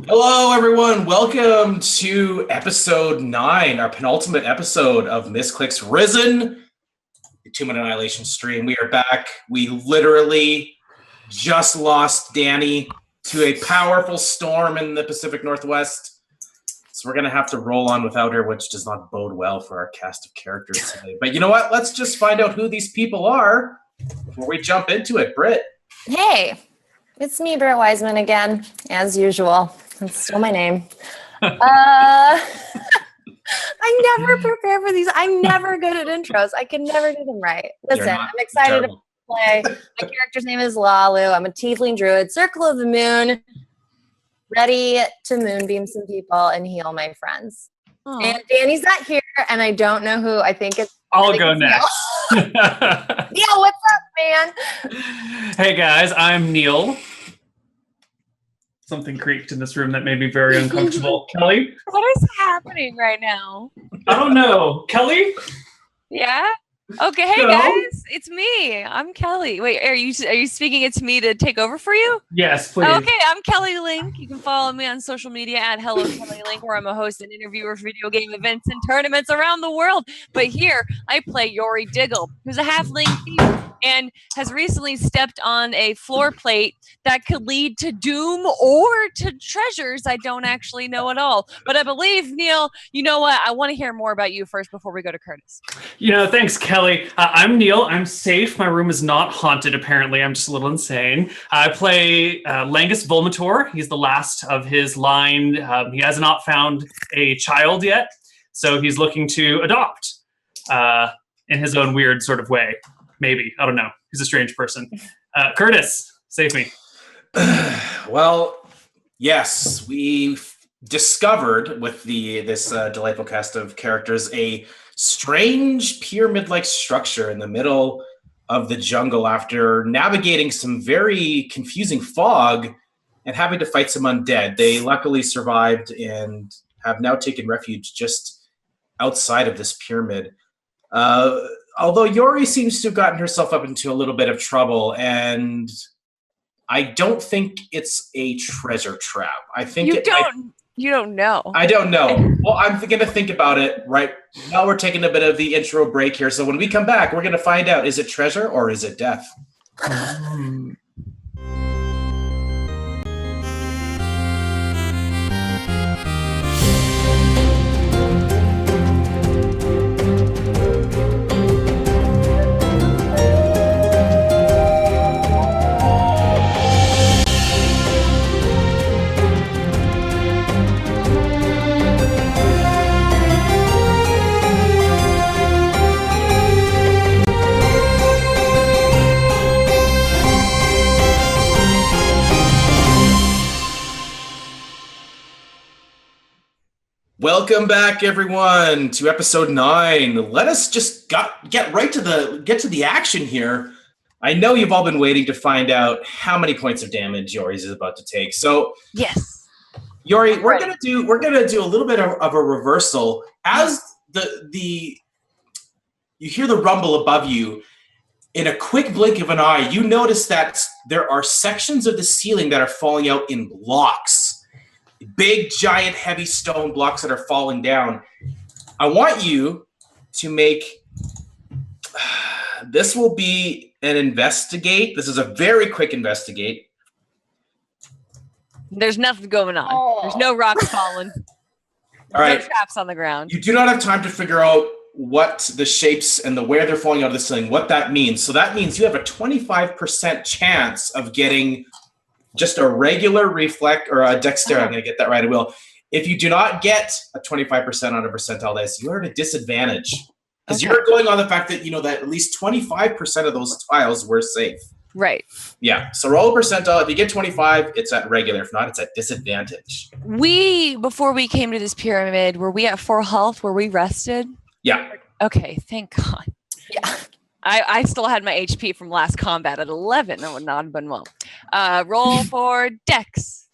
Hello, everyone. Welcome to episode 9, our penultimate episode of Misscliks Risen, the 2-minute annihilation stream. We are back. We literally just lost Dani to a powerful storm in the Pacific Northwest. So we're going to have to roll on without her, which does not bode well for our cast of characters today. But you know what? Let's just find out who these people are before we jump into it. Brit. Hey, it's me, Brit Weisman again, as usual. That's still my name. I never prepare for these. I'm never good at intros. I can never do them right. Listen, I'm excited to play. My character's name is Lalu. I'm a tiefling druid, Circle of the Moon, ready to moonbeam some people and heal my friends. Aww. And Dani's not here, and I don't know who. I think it's. I'll go next. Yeah, what's up, man? Hey guys, I'm Neal. Something creaked in this room that made me very uncomfortable. Kelly? What is happening right now? I don't know. Kelly? Yeah? Okay, hey guys, it's me. I'm Kelly. Wait, are you speaking it to me to take over for you? Yes, please. Okay, I'm Kelly Link. You can follow me on social media at Hello Kelly Link, where I'm a host and interviewer for video game events and tournaments around the world. But here, I play Yori Diggle, who's a halfling thief and has recently stepped on a floor plate that could lead to doom or to treasures I don't actually know at all. But I believe, Neal, you know what? I want to hear more about you first before we go to Kurtis. Thanks, Kelly. I'm Neal. I'm safe. My room is not haunted, apparently. I'm just a little insane. I play Langus Volmator. He's the last of his line. He has not found a child yet, so he's looking to adopt in his own weird sort of way. Maybe. I don't know. He's a strange person. Kurtis, save me. Well, yes, we've discovered with this delightful cast of characters a strange pyramid-like structure in the middle of the jungle after navigating some very confusing fog and having to fight some undead. They luckily survived and have now taken refuge just outside of this pyramid. Although Yori seems to have gotten herself up into a little bit of trouble, and I don't think it's a treasure trap. I think you don't know. I don't know. Well, I'm going to think about it right now. We're taking a bit of the intro break here. So when we come back, we're going to find out, is it treasure or is it death? Welcome back, everyone, to episode 9. Let us just get right to the action here. I know you've all been waiting to find out how many points of damage Yori's is about to take. So, yes, Yori, we're gonna do a little bit of a reversal as you hear the rumble above you. In a quick blink of an eye, you notice that there are sections of the ceiling that are falling out in blocks. Big, giant, heavy stone blocks that are falling down. I want you to make... This will be an investigate. This is a very quick investigate. There's nothing going on. Oh. There's no rocks falling. All right. No traps on the ground. You do not have time to figure out what the shapes and where they're falling out of the ceiling, what that means. So that means you have a 25% chance of getting just a regular reflect or a dexterity. I'm going to get that right. I will. If you do not get a 25% on a percentile dice, you are at a disadvantage because you're going on the fact that you know that at least 25% of those tiles were safe. Right. Yeah. So roll a percentile. If you get 25, it's at regular. If not, it's at disadvantage. Before we came to this pyramid, were we at 4 health? Were we rested? Yeah. Okay. Thank God. Yeah. I still had my HP from last combat at 11. That would not have been well. Roll for Dex.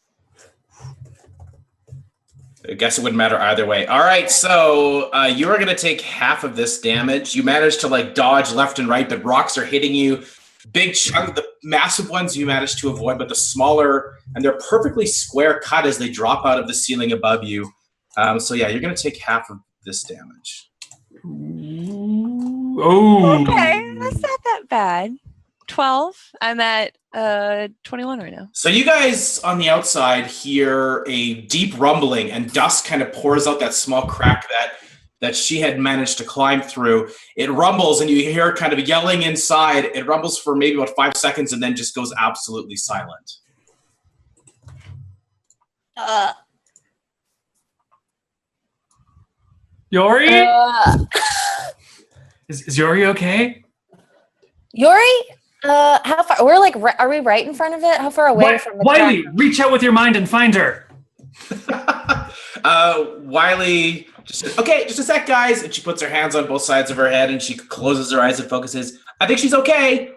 I guess it wouldn't matter either way. All right, so you are going to take half of this damage. You managed to like dodge left and right, but rocks are hitting you. big chunk, the massive ones you managed to avoid, but the smaller, and they're perfectly square cut as they drop out of the ceiling above you. So yeah, you're going to take half of this damage. Oh. Okay, that's not that bad. 12. I'm at 21 right now. So you guys on the outside hear a deep rumbling, and dust kind of pours out that small crack that she had managed to climb through. It rumbles, and you hear kind of yelling inside. It rumbles for maybe about 5 seconds, and then just goes absolutely silent. Yori? Is Yori okay? Yori? How far? We're like, are we right in front of it? How far away from the Wiley, crack? reach out with your mind and find her. Wiley just says, okay, just a sec, guys. And she puts her hands on both sides of her head, and she closes her eyes and focuses. I think she's okay.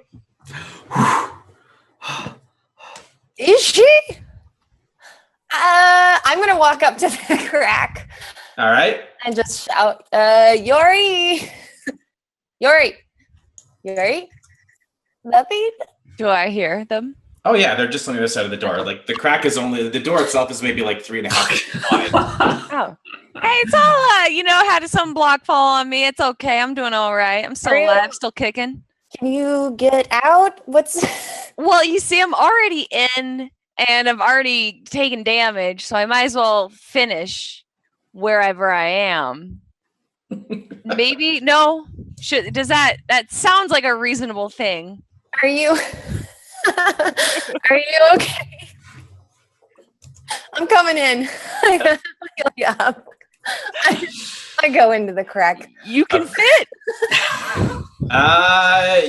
Is she? I'm going to walk up to the crack. All right. And just shout, Yori! Yori! Yori? Nothing? Do I hear them? Oh yeah, they're just on the other side of the door. Like the crack is only the door itself is maybe like 3.5 feet wide. Oh. Hey, it's all had some block fall on me. It's okay. I'm doing all right. I'm still alive, still kicking. Can you get out? Well, you see, I'm already in and I've already taken damage, so I might as well finish wherever I am. Maybe no. Does that sounds like a reasonable thing? Are you okay? I'm coming in. I feel you up. I go into the crack. You can fit.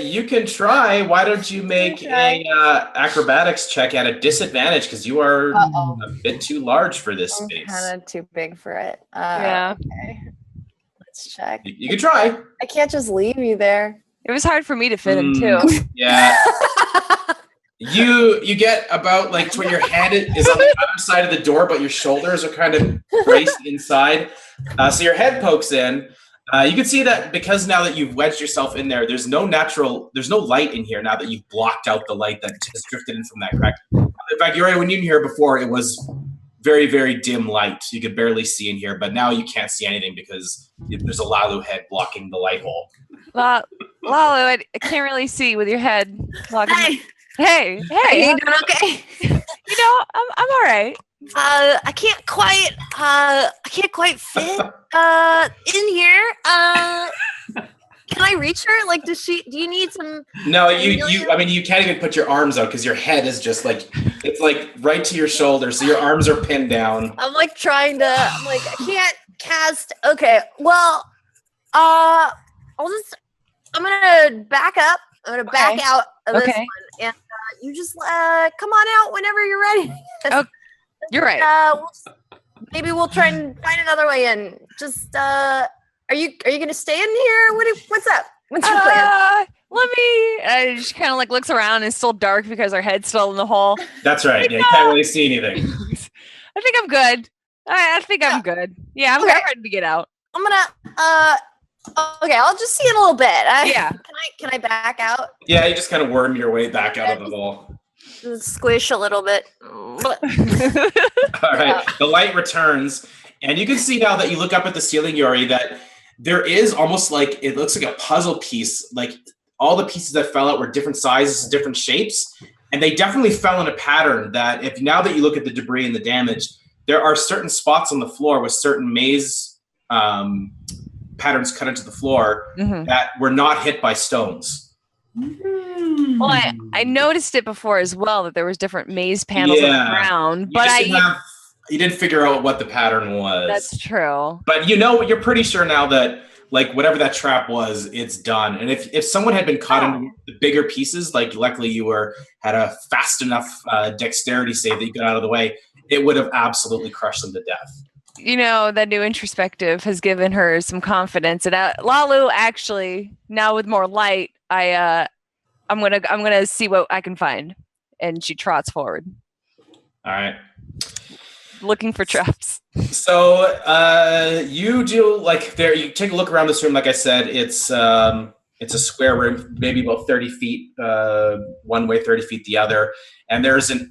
You can try. Why don't you make a acrobatics check at a disadvantage because you are a bit too large for this space. Kind of too big for it. Yeah. Okay. Let's check. You can try. I can't just leave you there. It was hard for me to fit in too. Yeah. You get about like when your head is on the other side of the door, but your shoulders are kind of braced inside. So your head pokes in. You can see that because now that you've wedged yourself in there, there's no light in here now that you've blocked out the light that has drifted in from that crack. In fact, when you were in here before, it was very, very dim light. You could barely see in here, but now you can't see anything because there's a Lalu head blocking the light hole. Lalu, I can't really see with your head blocking. Hey, Are you doing okay? I'm all right. I can't quite fit in here. Can I reach her? Like, do you need some? No, you can't even put your arms out because your head is just like, it's like right to your shoulder. So your arms are pinned down. I'm like I can't cast. Okay, well, I'm gonna back up. I'm gonna back out of this one, and you just come on out whenever you're ready. Oh, you're right. Maybe we'll try and find another way in. Just are you gonna stay in here? What's up? What's your plan? I just kind of like looks around and it's still dark because our head's still in the hole. That's right. Yeah, you can't really see anything. I think I'm good. I think I'm good. Yeah, I'm ready to get out. I'm gonna okay, I'll just see in a little bit. Yeah. Can I back out? Yeah, you just kind of worm your way back out of the hole. Squish a little bit. All right. The light returns, and you can see now that you look up at the ceiling, Yori, that there is almost like, it looks like a puzzle piece. Like all the pieces that fell out were different sizes, different shapes, and they definitely fell in a pattern that now that you look at the debris and the damage, there are certain spots on the floor with certain maze patterns cut into the floor that were not hit by stones. Well, I noticed it before as well that there was different maze panels on the ground, but you didn't figure out what the pattern was. That's true. But you're pretty sure now that like whatever that trap was, it's done. And if someone had been caught in the bigger pieces, like luckily you had a fast enough dexterity save that you got out of the way, it would have absolutely crushed them to death. That new introspective has given her some confidence. And Lalu, actually, now with more light, I'm gonna see what I can find. And she trots forward. All right. Looking for traps. So you do like there. You take a look around this room. Like I said, it's It's a square room, maybe about 30 feet one way, 30 feet the other. And there's it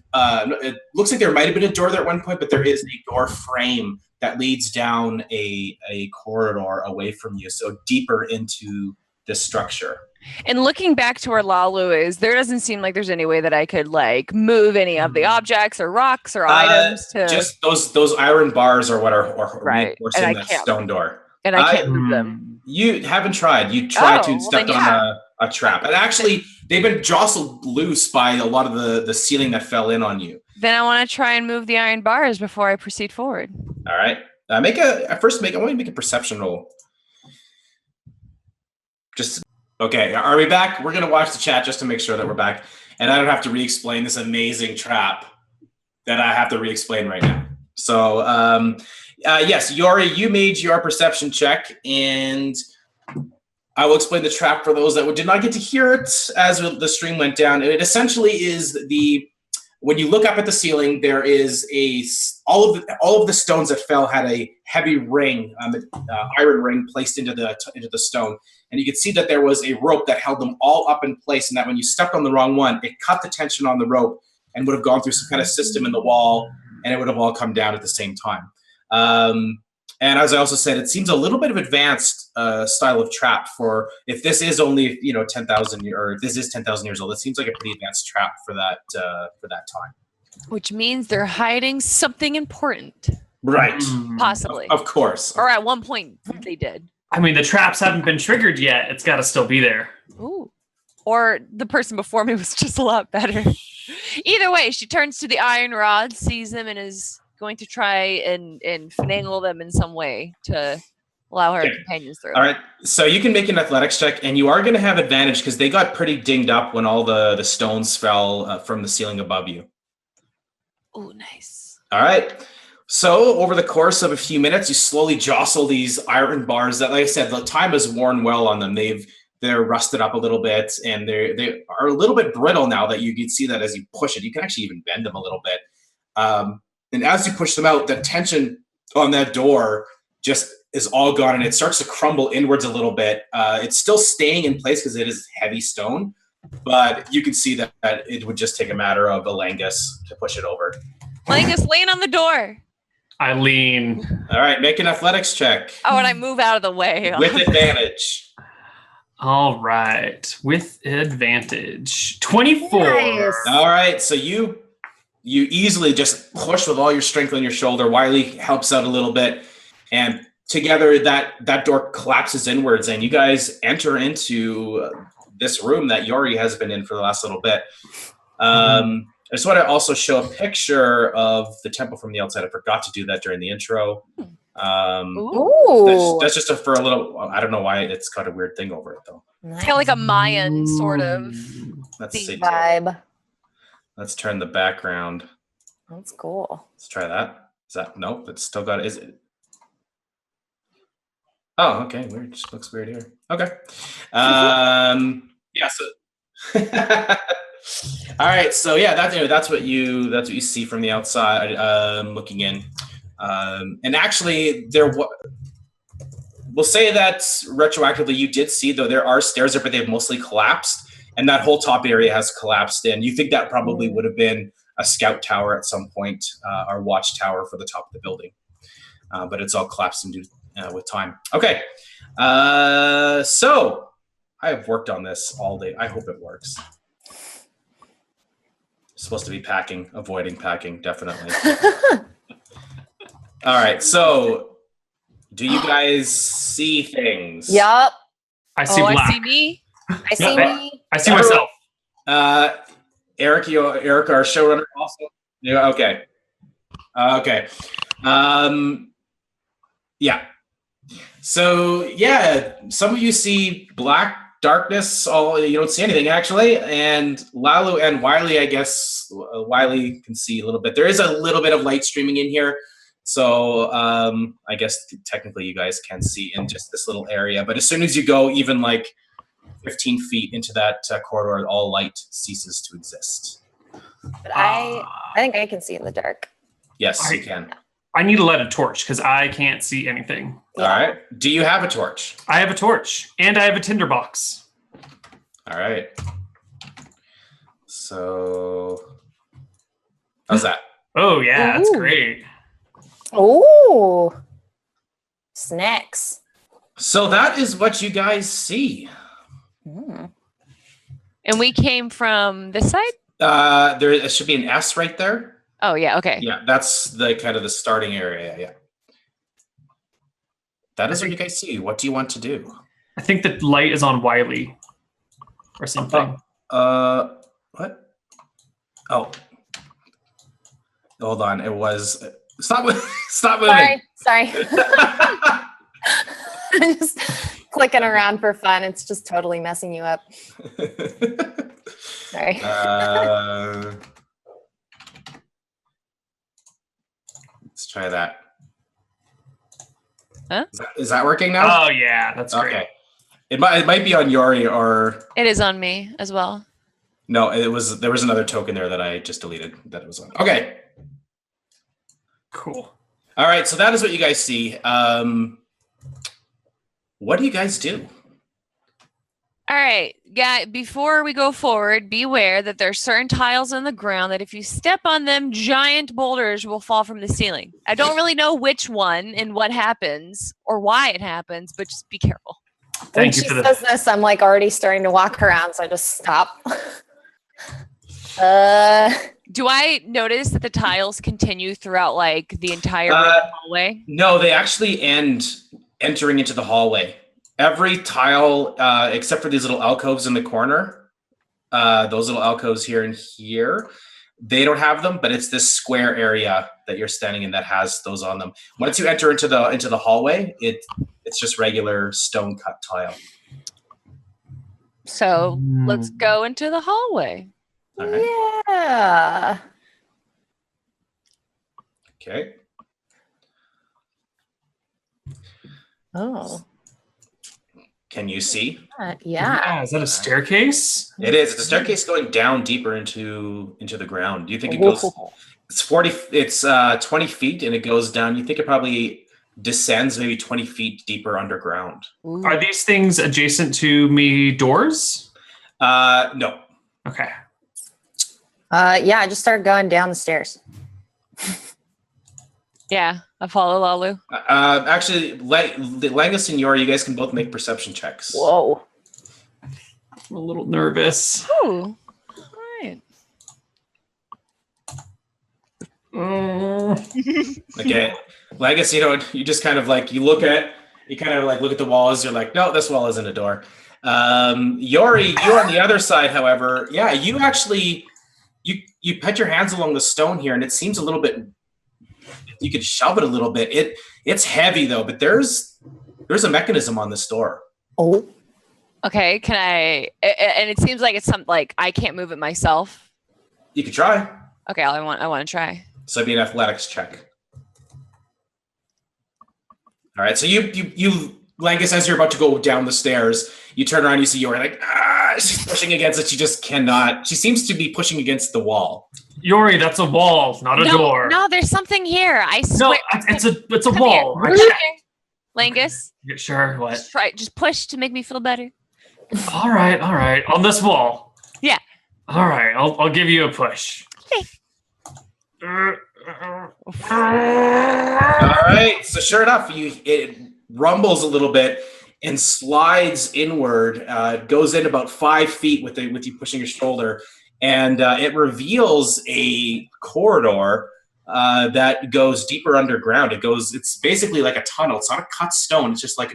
looks like there might have been a door there at one point, but there is a door frame that leads down a corridor away from you, so deeper into this structure. And looking back to where Lalu is, there doesn't seem like there's any way that I could like move any of the objects or rocks or items to just those iron bars are what are reinforcing that can't. stone door. And I can't move them. You haven't tried. You tried to step on a trap. And actually, they've been jostled loose by a lot of the ceiling that fell in on you. Then I want to try and move the iron bars before I proceed forward. All right. I want you to make a perception roll. Okay, are we back? We're going to watch the chat just to make sure that we're back. And I don't have to re-explain this amazing trap that I have to re-explain right now. So, yes, Yori, you made your perception check, and I will explain the trap for those that did not get to hear it as the stream went down. It essentially is when you look up at the ceiling, there is all of the stones that fell had a heavy ring, iron ring placed into the stone. And you could see that there was a rope that held them all up in place, and that when you stepped on the wrong one, it cut the tension on the rope and would have gone through some kind of system in the wall, and it would have all come down at the same time. And as I also said, it seems a little bit of advanced style of trap for if this is only 10,000 or if this is 10,000 years old. It seems like a pretty advanced trap for that time. Which means they're hiding something important. Right. Possibly. Of course. Or at one point they did. I mean, the traps haven't been triggered yet. It's got to still be there. Ooh. Or the person before me was just a lot better. Either way, she turns to the iron rod, sees them, and is going to try and finagle them in some way to allow her companions through. All right. So you can make an athletics check, and you are going to have advantage because they got pretty dinged up when all the stones fell from the ceiling above you. Oh, nice. All right. So over the course of a few minutes, you slowly jostle these iron bars that, like I said, the time has worn well on them. They're rusted up a little bit, and they are a little bit brittle now that you can see that as you push it. You can actually even bend them a little bit. And as you push them out, the tension on that door just is all gone, and it starts to crumble inwards a little bit. It's still staying in place because it is heavy stone, but you can see that it would just take a matter of a Langus to push it over. Langus, lean on the door. I lean. All right, make an athletics check. Oh, and I move out of the way. With advantage. All right, with advantage. 24. Nice. All right, so you easily just push with all your strength on your shoulder. Wiley helps out a little bit, and together that door collapses inwards, and you guys enter into this room that Yori has been in for the last little bit. I just want to also show a picture of the temple from the outside. I forgot to do that during the intro. That's just for a little. I don't know why it's got a weird thing over it though. It's kind of like a Mayan sort of vibe. Let's turn the background. That's cool. Let's try that. Is that nope? It's still got. Is it? Oh, okay. Weird. It just looks weird here. Okay. Yeah. So. All right. So yeah, that's what you see from the outside, looking in. And actually, we'll say that retroactively you did see, though there are stairs there, but they've mostly collapsed, and that whole top area has collapsed in. You think that probably would have been a scout tower at some point, or watchtower for the top of the building, but it's all collapsed into with time. Okay, so I have worked on this all day. I hope it works. Supposed to be avoiding packing, definitely. All right, so do you guys see things? Yup. I see black. I see me. I see me. I see myself. Eric, our showrunner also? Yeah, okay. Okay. Yeah. So, yeah, some of you see black darkness. You don't see anything, actually. And Lalu and Wiley, I guess, Wiley can see a little bit. There is a little bit of light streaming in here. So I guess technically you guys can see in just this little area. But as soon as you go even like 15 feet into that corridor, all light ceases to exist. But I think I can see in the dark. Yes, you can. I need to light a torch because I can't see anything. Yeah. All right. Do you have a torch? I have a torch, and I have a tinderbox. All right. So, how's that? Oh yeah, that's Ooh. great. Oh, snacks. So that is what you guys see. Mm. And we came from this side? There should be an S right there. Oh, yeah. Okay. Yeah, that's the kind of the starting area. Yeah. That is what you guys see. What do you want to do? I think the light is on Wiley or something. What? Oh. Hold on. It was stop moving. Sorry. I'm just clicking around for fun. It's just totally messing you up. Sorry. Let's try that. Huh? Is that working now? Oh yeah, that's great. Okay. It might be on Yori or It is on me as well. no. There was another token there that I just deleted that it was on. Okay. Cool. All right. So that is what you guys see. What do you guys do? All right, guy. Before we go forward, beware that there are certain tiles on the ground that if you step on them, giant boulders will fall from the ceiling. I don't really know which one and what happens or why it happens, but just be careful. When she says this, I'm like already starting to walk around, so I just stop. Do I notice that the tiles continue throughout like the entire hallway? No, they actually end entering into the hallway. Every tile, except for these little alcoves in the corner, those little alcoves here and here, they don't have them, but it's this square area that you're standing in that has those on them. Once you enter into the hallway, it's just regular stone cut tile. So let's go into the hallway. All right. Yeah. Okay. Oh. Can you see? Yeah. Is that a staircase? It is. It's a staircase going down deeper into the ground. Do you think it goes? It's 20 feet, and it goes down. You think it probably descends maybe 20 feet deeper underground? Ooh. Are these things adjacent to me doors? No. Okay. Yeah, I just started going down the stairs. Yeah, I follow Lalu. Actually, Langus and Yori, you guys can both make perception checks. Whoa. I'm a little nervous. Ooh. All right. Okay. Langus, you just kind of like look at the walls. You're like, no, this wall isn't a door. Yori, you on the other side, however, yeah, you actually you put your hands along the stone here, and it seems a little bit. You could shove it a little bit. It's heavy though, but there's a mechanism on this door. Oh. Okay, can I? And it seems like it's something like I can't move it myself. You could try. Okay, I want to try. So it'd be an athletics check. All right, so you Langus, as you're about to go down the stairs, you turn around, you see Yori like, she's pushing against it. She just cannot. She seems to be pushing against the wall. Yori, that's a wall, not a door. No, there's something here. I swear. No, it's a wall. Come here. Langus. Yeah, sure, what? Just push to make me feel better. All right. On this wall. Yeah. All right, I'll give you a push. All right, so sure enough, it rumbles a little bit and slides inward. Goes in about 5 feet with you pushing your shoulder, and it reveals a corridor that goes deeper underground. It's basically like a tunnel. It's not a cut stone. It's just like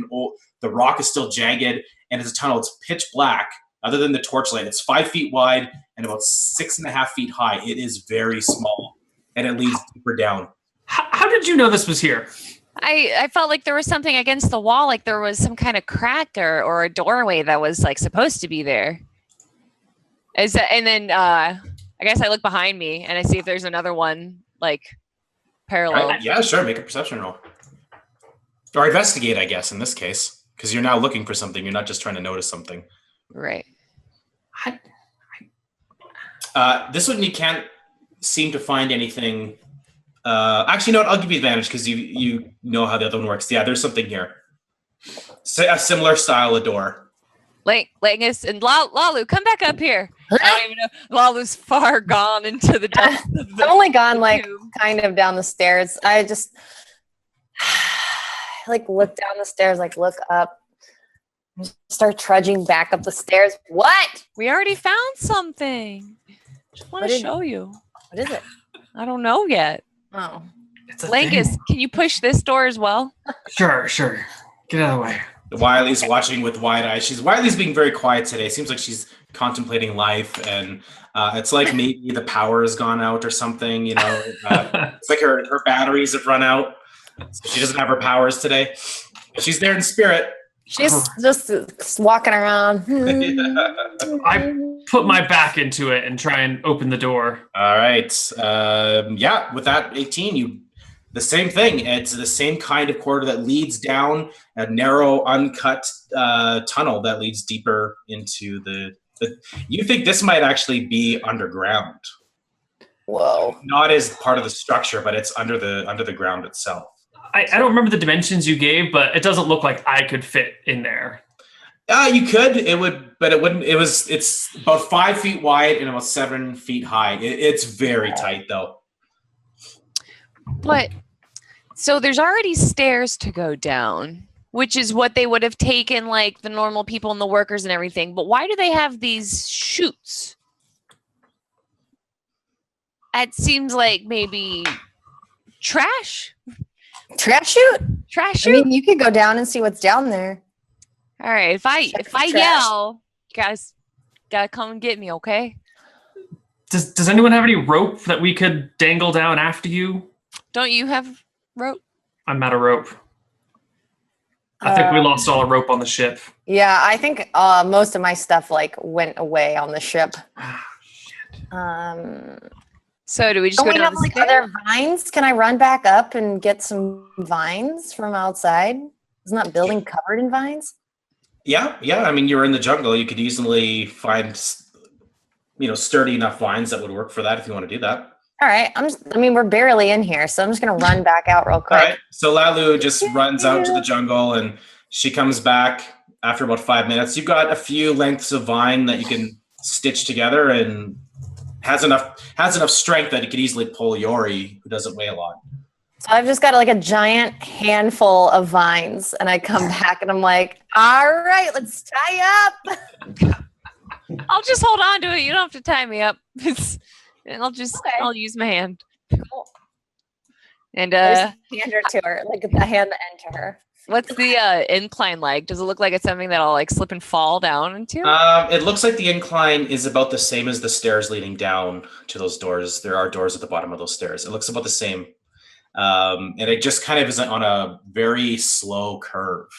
the rock is still jagged, and it's a tunnel. It's pitch black, other than the torchlight. It's 5 feet wide and about 6.5 feet high. It is very small, and it leads deeper down. How did you know this was here? I felt like there was something against the wall, like there was some kind of crack or a doorway that was like supposed to be there. And then I guess I look behind me and I see if there's another one like parallel. Yeah, sure. Make a perception roll. Or investigate, I guess, in this case. Because you're now looking for something. You're not just trying to notice something. Right. This one you can't seem to find anything. Actually, no, I'll give you advantage because you know how the other one works. Yeah, there's something here. A similar style of door. Langus and Lalu, come back up here. I don't even know. Lalu's far gone into the depths. I've only gone like kind of down the stairs. I just like look down the stairs, like look up, start trudging back up the stairs. What? We already found something. Just want to show you. What is it? I don't know yet. Oh. Langus, can you push this door as well? Sure. Get out of the way. Wiley's watching with wide eyes. Wiley's being very quiet today. Seems like she's contemplating life, and it's like maybe the power has gone out or something. It's like her batteries have run out, so she doesn't have her powers today. But she's there in spirit. She's just walking around. I put my back into it and try and open the door. All right. With that 18, the same thing. It's the same kind of corridor that leads down a narrow, uncut tunnel that leads deeper into the. You think this might actually be underground? Whoa! Not as part of the structure, but it's under the ground itself. I don't remember the dimensions you gave, but it doesn't look like I could fit in there. You could. It would, but it wouldn't. It's about 5 feet wide and about 7 feet high. It's very tight, though. But so there's already stairs to go down, which is what they would have taken, like the normal people and the workers and everything. But why do they have these chutes? It seems like maybe trash. Trash chute? Trash chute? I mean, you could go down and see what's down there. All right. If I yell, you guys gotta come and get me, okay? Does anyone have any rope that we could dangle down after you? Don't you have rope? I'm out of rope. I think we lost all our rope on the ship. Yeah, I think most of my stuff like went away on the ship. So do we just go we down have the like stairs? other vines? Can I run back up and get some vines from outside? Isn't that building covered in vines? Yeah. I mean, you're in the jungle. You could easily find, sturdy enough vines that would work for that if you want to do that. All right. we're barely in here, so I'm just going to run back out real quick. All right. So Lalu just runs out to the jungle, and she comes back after about 5 minutes. You've got a few lengths of vine that you can stitch together, and has enough strength that it could easily pull Yori, who doesn't weigh a lot. So I've just got like a giant handful of vines, and I come back and I'm like, all right, let's tie up. I'll just hold on to it. You don't have to tie me up. And I'll use my hand. Cool. And hand her to her, like the hand end to her. What's the incline like? Does it look like it's something that I'll like slip and fall down into? It looks like the incline is about the same as the stairs leading down to those doors. There are doors at the bottom of those stairs. It looks about the same. And it just kind of is on a very slow curve.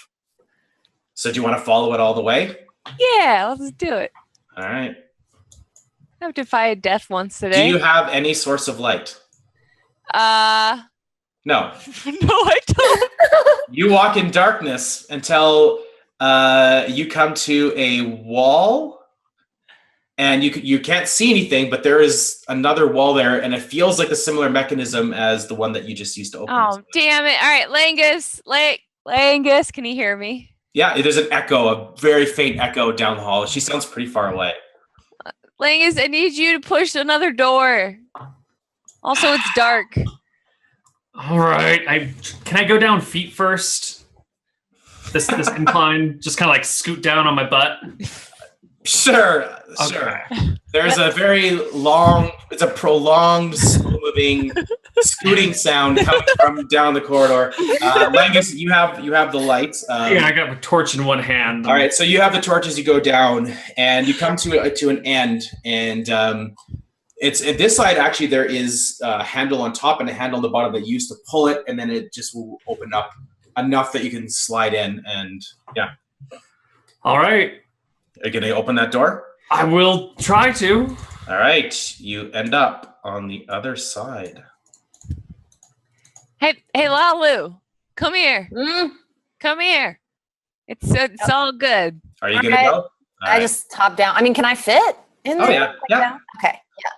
So do you want to follow it all the way? Yeah, let's do it. All right. I've defied death once today. Do you have any source of light? No. No. No, I don't. You walk in darkness until you come to a wall, and you can't see anything, but there is another wall there, and it feels like a similar mechanism as the one that you just used to open. Oh, damn it. All right, Langus, can you hear me? Yeah, there's an echo, a very faint echo down the hall. She sounds pretty far away. Langus, I need you to push another door. Also, it's dark. All right. Can I go down feet first? This incline, just kind of like scoot down on my butt. Sure. There's a very long, it's a prolonged, slow-moving, scooting sound coming from down the corridor. Langus, you have the lights. I got a torch in one hand. All right, so you have the torch as you go down, and you come to an end, and it's at this side. Actually, there is a handle on top and a handle on the bottom that you use to pull it, and then it just will open up enough that you can slide in. And yeah. All right. Are you gonna open that door? I will try to. All right, you end up on the other side. Hey, Lalu, come here. Come here. It's all good. Are you gonna go? I just hop down. I mean, can I fit in there? Oh yeah. Okay, yeah.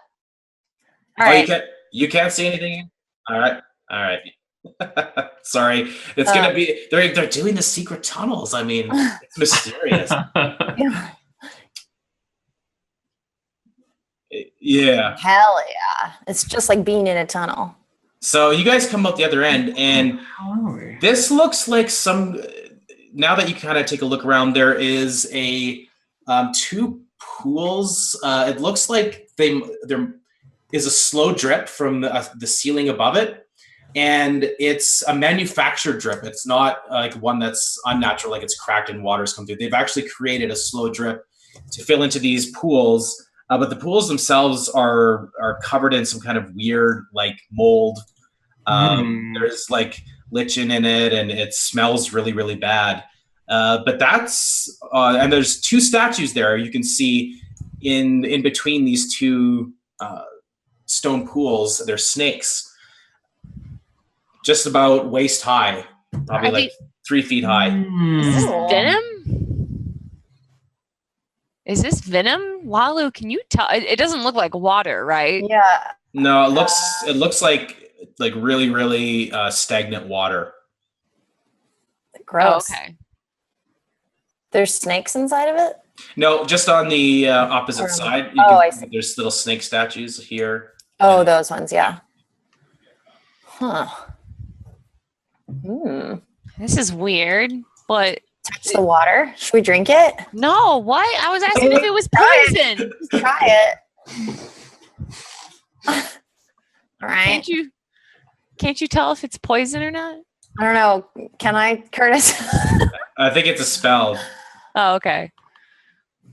All right. You can't see anything? All right. Sorry, it's gonna be. They're doing the secret tunnels. I mean, it's mysterious. Yeah. Hell yeah. It's just like being in a tunnel. So you guys come out the other end, and this looks like some. Now that you kind of take a look around, there is a two pools. It looks like there is a slow drip from the ceiling above it, and it's a manufactured drip. It's not like one that's unnatural, like it's cracked and water's come through. They've actually created a slow drip to fill into these pools. But the pools themselves are covered in some kind of weird like mold. There's like lichen in it, and it smells really, really bad. But that's and there's two statues there. You can see in between these two stone pools. There's snakes, just about waist high, probably like 3 feet high. Is this venom? Is this venom? Walu, can you tell? It doesn't look like water, right? Yeah. No, it looks like really, really stagnant water. Gross. Oh, okay. There's snakes inside of it? No, just on the opposite side. I see. There's little snake statues here. Oh, those ones, yeah. Huh. This is weird, but Touch the water. Should we drink it? no, what? I was asking if it was poison. Try it. All right. Can't you tell if it's poison or not? I don't know. Can I, Kurtis? I think it's a spell, Oh, okay.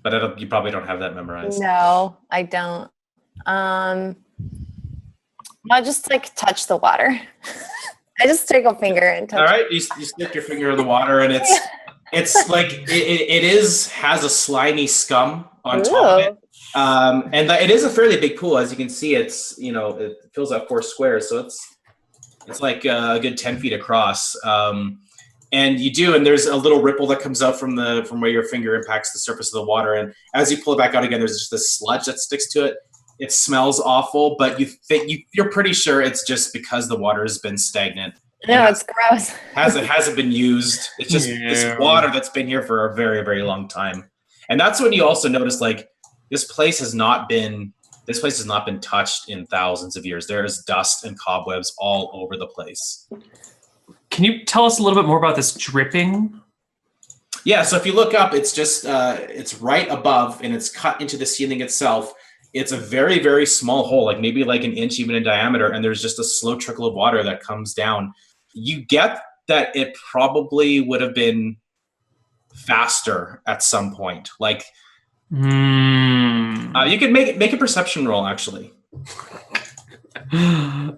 but you probably don't have that memorized. No, I don't. I'll just like touch the water. I just take a finger and touch. All right, you stick your finger in the water, and it's like it has a slimy scum on top of it. And it is a fairly big pool, as you can see. It's it fills up 4 squares, so it's like a good 10 feet across. And there's a little ripple that comes out from where your finger impacts the surface of the water, and as you pull it back out again, there's just this sludge that sticks to it. It smells awful, but you're pretty sure it's just because the water has been stagnant. No, it's gross. Hasn't been used. It's just this water that's been here for a very, very long time. And that's when you also notice like this place has not been touched in thousands of years. There is dust and cobwebs all over the place. Can you tell us a little bit more about this dripping? Yeah, so if you look up, it's just it's right above, and it's cut into the ceiling itself. It's a very, very small hole, like maybe like an inch even in diameter, and there's just a slow trickle of water that comes down. You get that it probably would have been faster at some point. Like, you can make a perception roll, actually. That's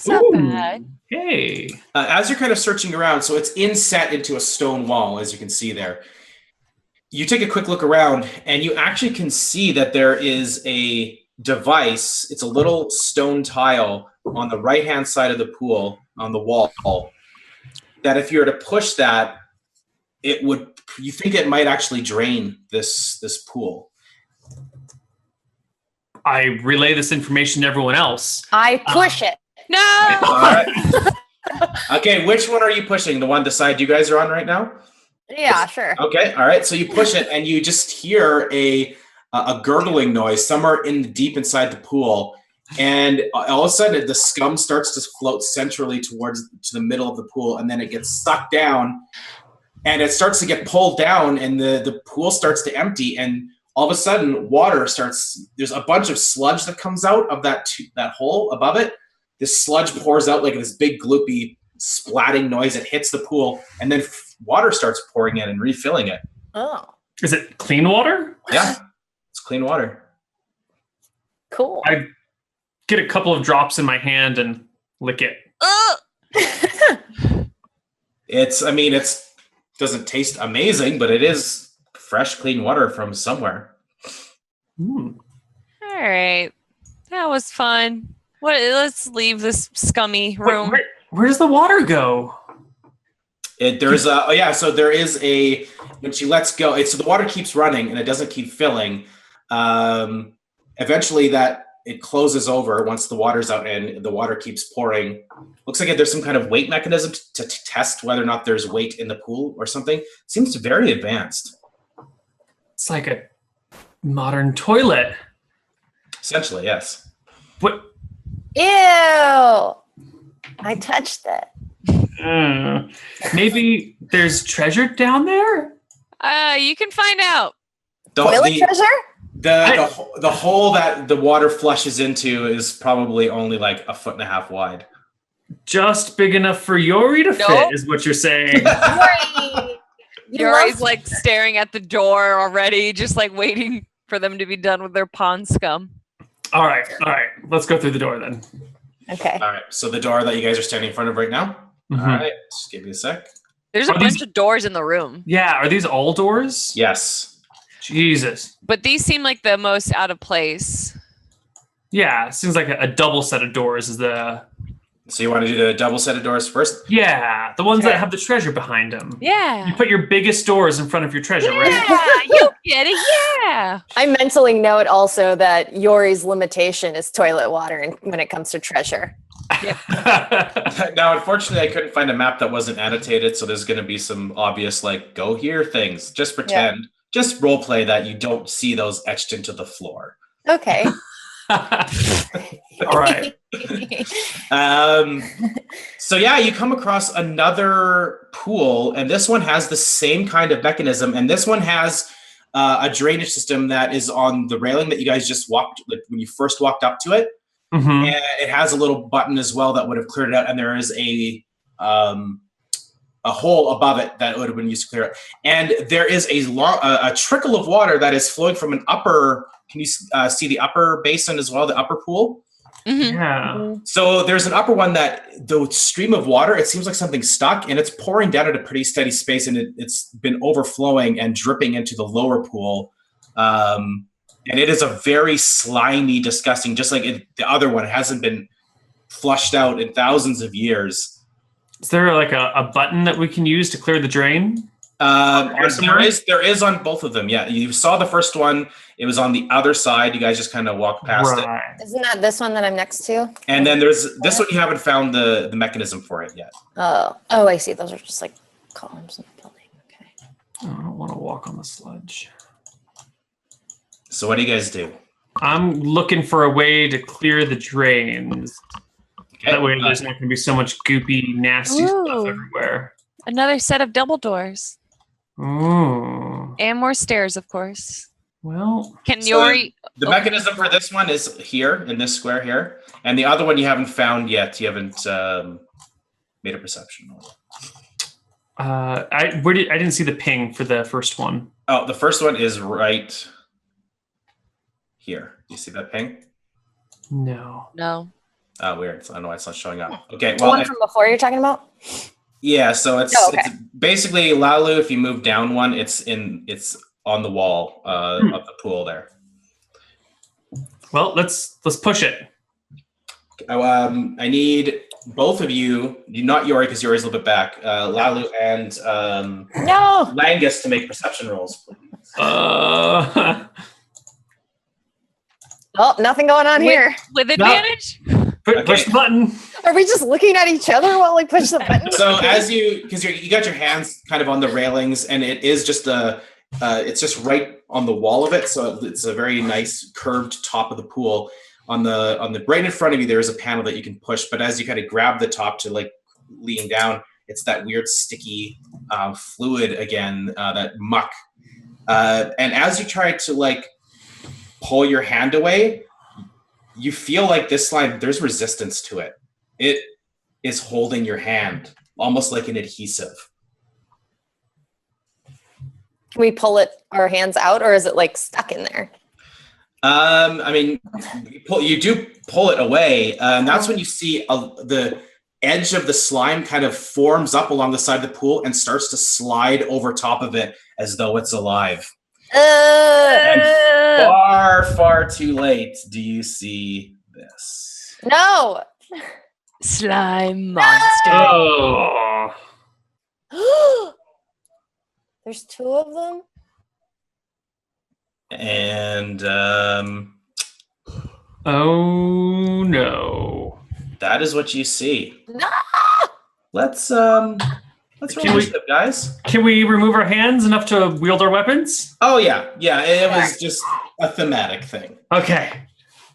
not bad. Hey. As you're kind of searching around, so it's inset into a stone wall, as you can see there. You take a quick look around, and you actually can see that there is a device. It's a little stone tile on the right-hand side of the pool on the wall that if you were to push that, you think it might actually drain this pool. I relay this information to everyone else. I push it. No. All right. Okay, which one are you pushing? The side you guys are on right now? Yeah, sure. Okay, all right. So you push it, and you just hear a gurgling noise somewhere deep inside the pool, and all of a sudden the scum starts to float centrally to the middle of the pool, and then it gets sucked down, and it starts to get pulled down, and the pool starts to empty, and all of a sudden water starts. There's a bunch of sludge that comes out of that hole above it. This sludge pours out like this big gloopy splatting noise. It hits the pool, and then water starts pouring in and refilling it. Oh. Is it clean water? Yeah, it's clean water. Cool. I get a couple of drops in my hand and lick it. It doesn't taste amazing, but it is fresh, clean water from somewhere. All right. That was fun. Let's leave this scummy room. Where does the water go? There is when she lets go, so the water keeps running and it doesn't keep filling. Eventually that it closes over once the water's out and the water keeps pouring. Looks like there's some kind of weight mechanism to test whether or not there's weight in the pool or something. Seems very advanced. It's like a modern toilet. Essentially, yes. What? Ew! I touched it. Maybe there's treasure down there? You can find out. Toilet treasure? The hole that the water flushes into is probably only like 1.5 feet wide. Just big enough for Yori to fit, is what you're saying. Yori's like staring at the door already, just like waiting for them to be done with their pond scum. All right. Let's go through the door then. Okay. All right. So the door that you guys are standing in front of right now. Mm-hmm. All right. Just give me a sec. There's a bunch of doors in the room. Yeah. Are these all doors? Yes. Jesus. But these seem like the most out of place. Yeah. Seems like a double set of doors is the... So you want to do the double set of doors first? Yeah. The ones that have the treasure behind them. Yeah. You put your biggest doors in front of your treasure, right? Yeah, you get it. Yeah. I mentally note also that Yori's limitation is toilet water when it comes to treasure. Now, unfortunately, I couldn't find a map that wasn't annotated, so there's going to be some obvious, like, go here things. Just pretend, just role play that you don't see those etched into the floor. Okay. All right. So yeah, you come across another pool, and this one has the same kind of mechanism, and this one has a drainage system that is on the railing that you guys just walked, like when you first walked up to it. Mm-hmm. And it has a little button as well that would have cleared it out, and there is a hole above it that would have been used to clear it. And there is a trickle of water that is flowing from an upper. Can you see the upper basin as well, the upper pool? Mm-hmm. Yeah. So there's an upper one that the stream of water, it seems like something's stuck, and it's pouring down at a pretty steady space, and it's been overflowing and dripping into the lower pool. And it is a very slimy, disgusting, just like the other one. It hasn't been flushed out in thousands of years. Is there like a button that we can use to clear the drain? There is on both of them. Yeah, you saw the first one. It was on the other side. You guys just kind of walked past it. Isn't that this one that I'm next to? And then there's this one. You haven't found the mechanism for it yet. Oh, I see. Those are just like columns in the building. Okay. Oh, I don't want to walk on the sludge. So what do you guys do? I'm looking for a way to clear the drains. Okay. That way there's not going to be so much goopy, nasty stuff everywhere. Another set of double doors. Ooh. And more stairs, of course. Well, Can Yori... The mechanism for this one is here, in this square here. And the other one you haven't found yet. You haven't made a perception roll. I didn't see the ping for the first one. Oh, the first one is right here. You see that ping? No. Oh, weird. So I don't know why it's not showing up. Okay, The one from before you're talking about? Yeah, so it's basically Lalu. If you move down one, it's on the wall of the pool there. Well, let's push it. I need both of you, not Yori because Yori's a little bit back. Lalu and Langus to make perception rolls. Oh, nothing going on here. With advantage? Push the button. Are we just looking at each other while we push the button? So because you got your hands kind of on the railings, and it is just it's just right on the wall of it. So it's a very nice curved top of the pool. On the right in front of you, there is a panel that you can push. But as you kind of grab the top to like lean down, it's that weird sticky fluid again, that muck. And as you try to like pull your hand away, you feel like this slime, there's resistance to it. It is holding your hand almost like an adhesive. Can we pull our hands out, or is it like stuck in there? I mean, you do pull it away, and that's when you see the edge of the slime kind of forms up along the side of the pool and starts to slide over top of it as though it's alive. And far, far too late do you see this. No. Slime monster. Oh. There's two of them? And Oh no. That is what you see. No! Let's roll Can we- initiative, guys. Can we remove our hands enough to wield our weapons? Oh yeah. It was just a thematic thing. Okay.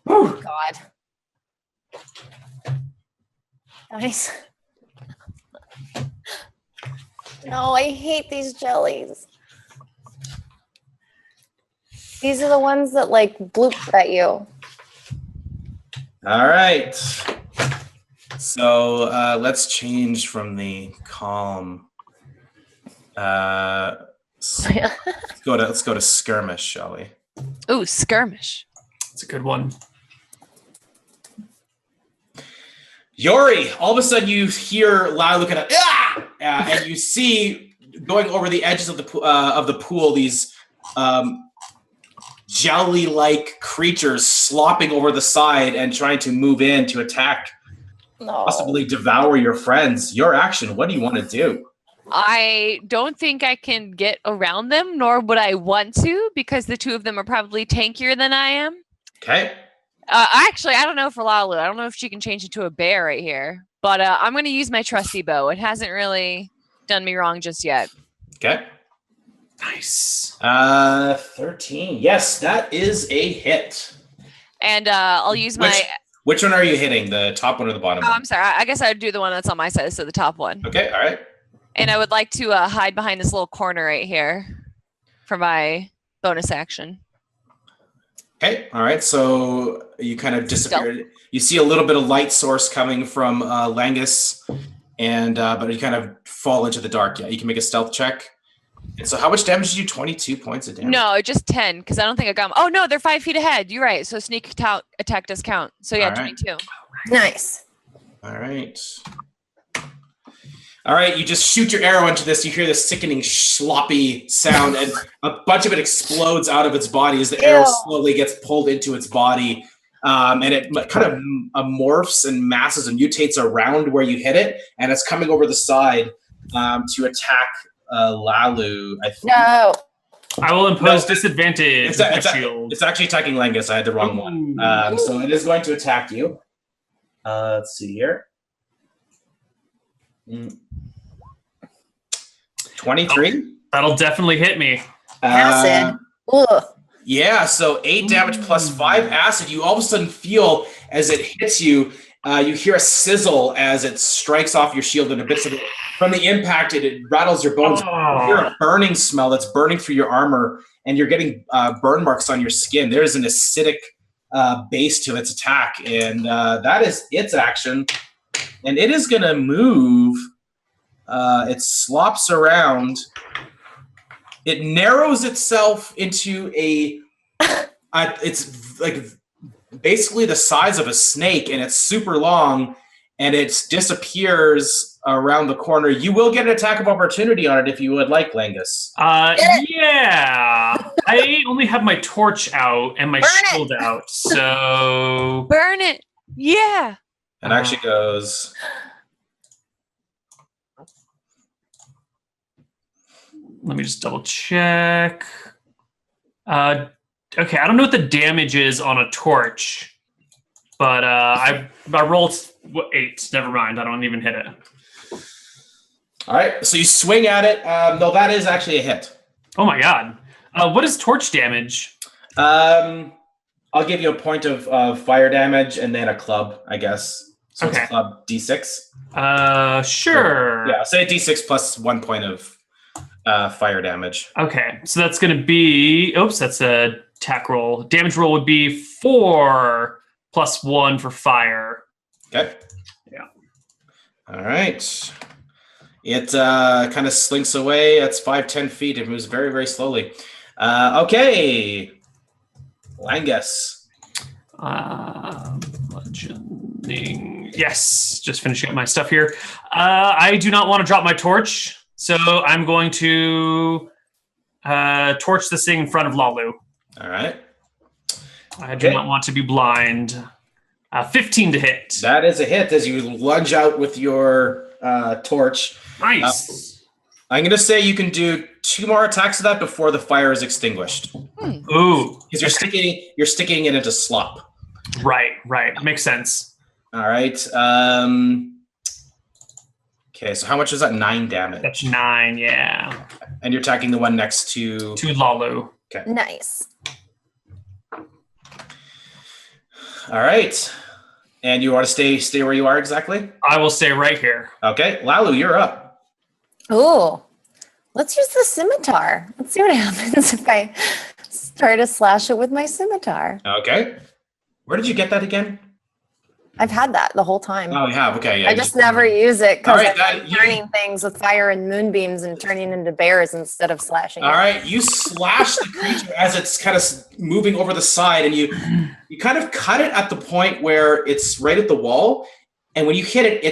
Whew. God. Nice. No, I hate these jellies. These are the ones that like bloop at you. All right. So let's change from the calm. Let's go to skirmish, shall we? Ooh, skirmish. It's a good one. Yori, all of a sudden you hear loud looking at and you see going over the edges of the pool these jelly-like creatures slopping over the side and trying to move in to attack, possibly devour your friends. Your action. What do you want to do? I don't think I can get around them, nor would I want to, because the two of them are probably tankier than I am. Okay. Actually, I don't know for Lalu. I don't know if she can change into a bear right here. But I'm going to use my trusty bow. It hasn't really done me wrong just yet. Okay. Nice. 13. Yes, that is a hit. And I'll use my... Which one are you hitting? The top one or the bottom Oh, one? I'm sorry. I guess I would do the one that's on my side, so the top one. Okay, all right. And I would like to hide behind this little corner right here for my bonus action. Okay, all right. So you kind of disappeared. You see a little bit of light source coming from Langus, and but you kind of fall into the dark. Yeah, you can make a stealth check. And so how much damage did you? 22 points of damage? No, just 10, because I don't think I got them. Oh, no, they're 5 feet ahead. You're right. So sneak attack does count. So yeah, All right. 22. Nice. All right. All right, you just shoot your arrow into this. You hear this sickening, sloppy sound, and a bunch of it explodes out of its body as the arrow slowly gets pulled into its body. And it kind of morphs and masses and mutates around where you hit it, and it's coming over the side to attack Lalu, I think. No. I will impose disadvantage It's, with my it's, shield. it's actually attacking Langus. I had the wrong one. So it is going to attack you. Let's see here. 23. That'll definitely hit me. Acid. Ugh. Yeah, so 8 damage plus 5 acid. You all of a sudden feel as it hits you, you hear a sizzle as it strikes off your shield, and a bit of it from the impact, it rattles your bones. You hear a burning smell that's burning through your armor, and you're getting burn marks on your skin. There's an acidic base to its attack, and that is its action. And it is going to move. It slops around. It narrows itself into it's like basically the size of a snake, and it's super long, and it disappears around the corner. You will get an attack of opportunity on it if you would like, Langus. Yeah. I only have my torch out and my shield out, so... Burn it. Yeah. It actually goes... Let me just double check. Okay, I don't know what the damage is on a torch, but I rolled 8. Never mind, I don't even hit it. All right, so you swing at it. No, that is actually a hit. Oh my god. What is torch damage? I'll give you a point of fire damage and then a club, I guess. So it's a club D6. Sure. Yeah, say a D6 plus 1 point of fire damage. Okay, so that's going to be... Oops, that's a attack roll. Damage roll would be 4 plus 1 for fire. Okay. Yeah. All right. It kind of slinks away. It's 5-10 feet. It moves very, very slowly. Okay. Langus. Bludgeoning. Yes, just finishing up my stuff here. I do not want to drop my torch, so I'm going to torch this thing in front of Lalu. All right. I do not want to be blind. 15 to hit. That is a hit as you lunge out with your torch. Nice. I'm going to say you can do 2 more attacks of that before the fire is extinguished. Ooh. Because you're sticking it into slop. Right. Makes sense. All right. Okay, so how much is that? 9 damage. That's 9, yeah. And you're attacking the one next to... To Lalu. Okay. Nice. All right. And you want to stay where you are exactly? I will stay right here. Okay, Lalu, you're up. Ooh. Let's use the scimitar. Let's see what happens if I start to slash it with my scimitar. Okay. Where did you get that again? I've had that the whole time. Oh, you have. Okay, yeah. I just never use it because All right, I'm turning things with fire and moonbeams and turning into bears instead of slashing. All right, you slash the creature as it's kind of moving over the side, and you kind of cut it at the point where it's right at the wall. And when you hit it,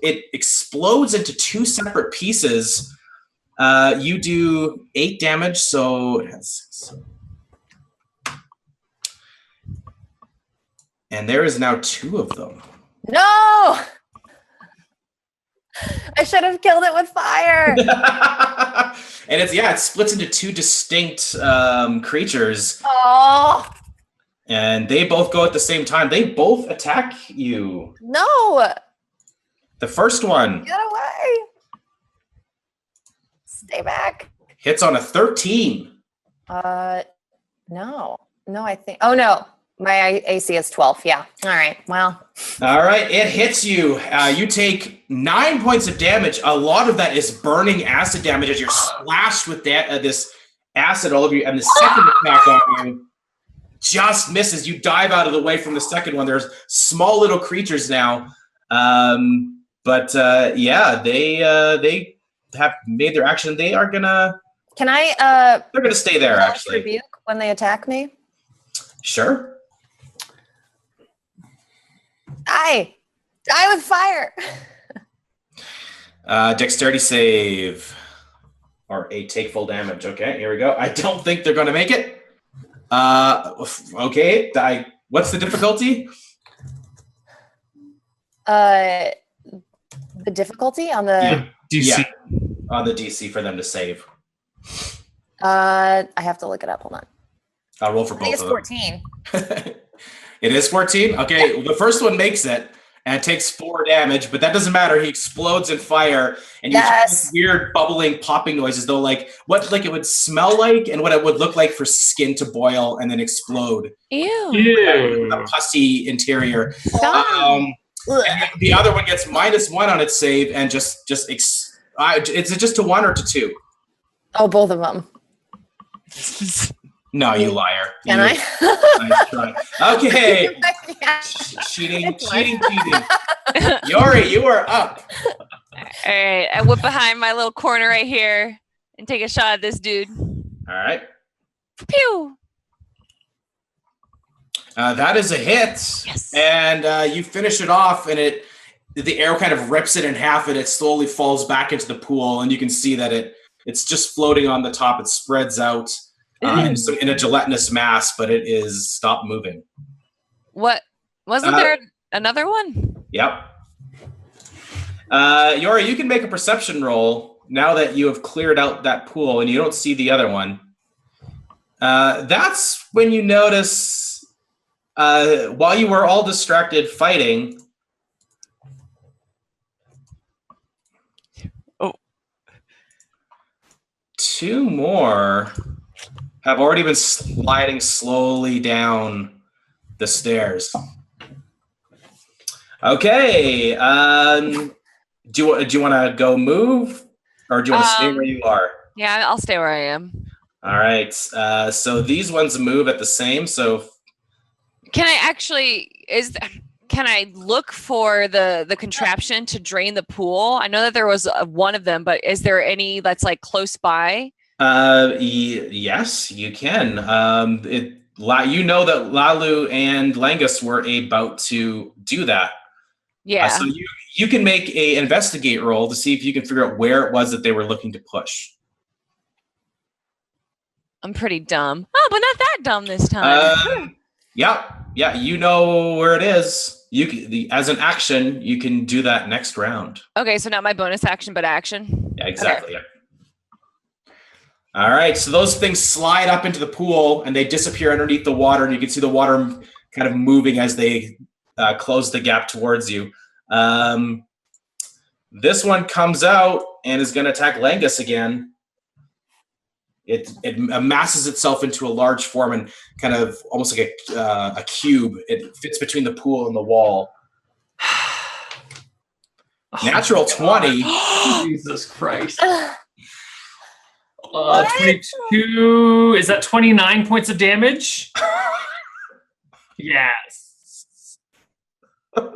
it explodes into 2 separate pieces. You do 8 damage, so and there is now 2 of them. No! I should have killed it with fire. And it splits into 2 distinct creatures. Oh. And they both go at the same time. They both attack you. No. The first one Get away. Stay back. hits on a 13. No, I think. Oh no, my AC is 12. Yeah. All right. Well. All right, it hits you. You take 9 points of damage. A lot of that is burning acid damage as you're splashed with this acid all over you. And the second attack on you just misses. You dive out of the way from the second one. There's small little creatures now. They have made their action. They are gonna. Can I? They're gonna stay there. Actually, rebuke when they attack me. Sure. Die with fire. Dexterity save or a take full damage. Okay, here we go. I don't think they're gonna make it. Okay. What's the difficulty? The difficulty on the DC. Yeah, on the DC for them to save. I have to look it up. Hold on. I'll roll for I think both it's of them. 14. It is 14? Okay, the first one makes it and takes 4 damage, but that doesn't matter. He explodes in fire, and you hear this weird bubbling, popping noises, though, like what it would smell like and what it would look like for skin to boil and then explode. Ew. A pussy interior. Stop. And the other one gets -1 on its save, and it's just to 1 or to 2? Oh, both of them. No, you liar. Can I? Nice try. Okay. Cheating. Yori, you are up. All right, I whip behind my little corner right here and take a shot at this dude. All right. Pew! That is a hit. Yes. And you finish it off, and the arrow kind of rips it in half, and it slowly falls back into the pool, and you can see that it's just floating on the top. It spreads out in a gelatinous mass, but it is stopped moving. What? Wasn't there another one? Yep. Yori, you can make a perception roll now that you have cleared out that pool and you don't see the other one. That's when you notice, while you were all distracted fighting, two more have already been sliding slowly down the stairs. Okay. Do you want to go move, or do you want to stay where you are? Yeah, I'll stay where I am. All right. So these ones move at the same. So Can I actually can I look for the contraption to drain the pool? I know that there was one of them, but is there any that's like close by? Yes, you can. You know that Lalu and Langus were about to do that. Yeah. So you can make a investigate roll to see if you can figure out where it was that they were looking to push. I'm pretty dumb. Oh, but not that dumb this time. Yeah. You know where it is. As an action, you can do that next round. Okay, so not my bonus action, but action. Yeah, exactly. Okay. Yeah. All right, so those things slide up into the pool and they disappear underneath the water, and you can see the water kind of moving as they close the gap towards you. This one comes out and is going to attack Langus again. It amasses itself into a large form and kind of almost like a cube. It fits between the pool and the wall. Natural 20. Jesus Christ. 22. Is that 29 points of damage? Yes.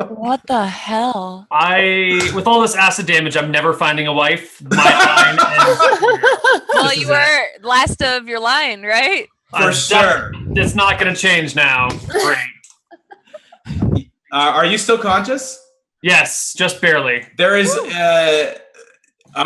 What the hell? With all this acid damage, I'm never finding a wife. My line ends here. Well, you were last of your line, right? For sure. It's not going to change now. Great. Are you still conscious? Yes, just barely. There is a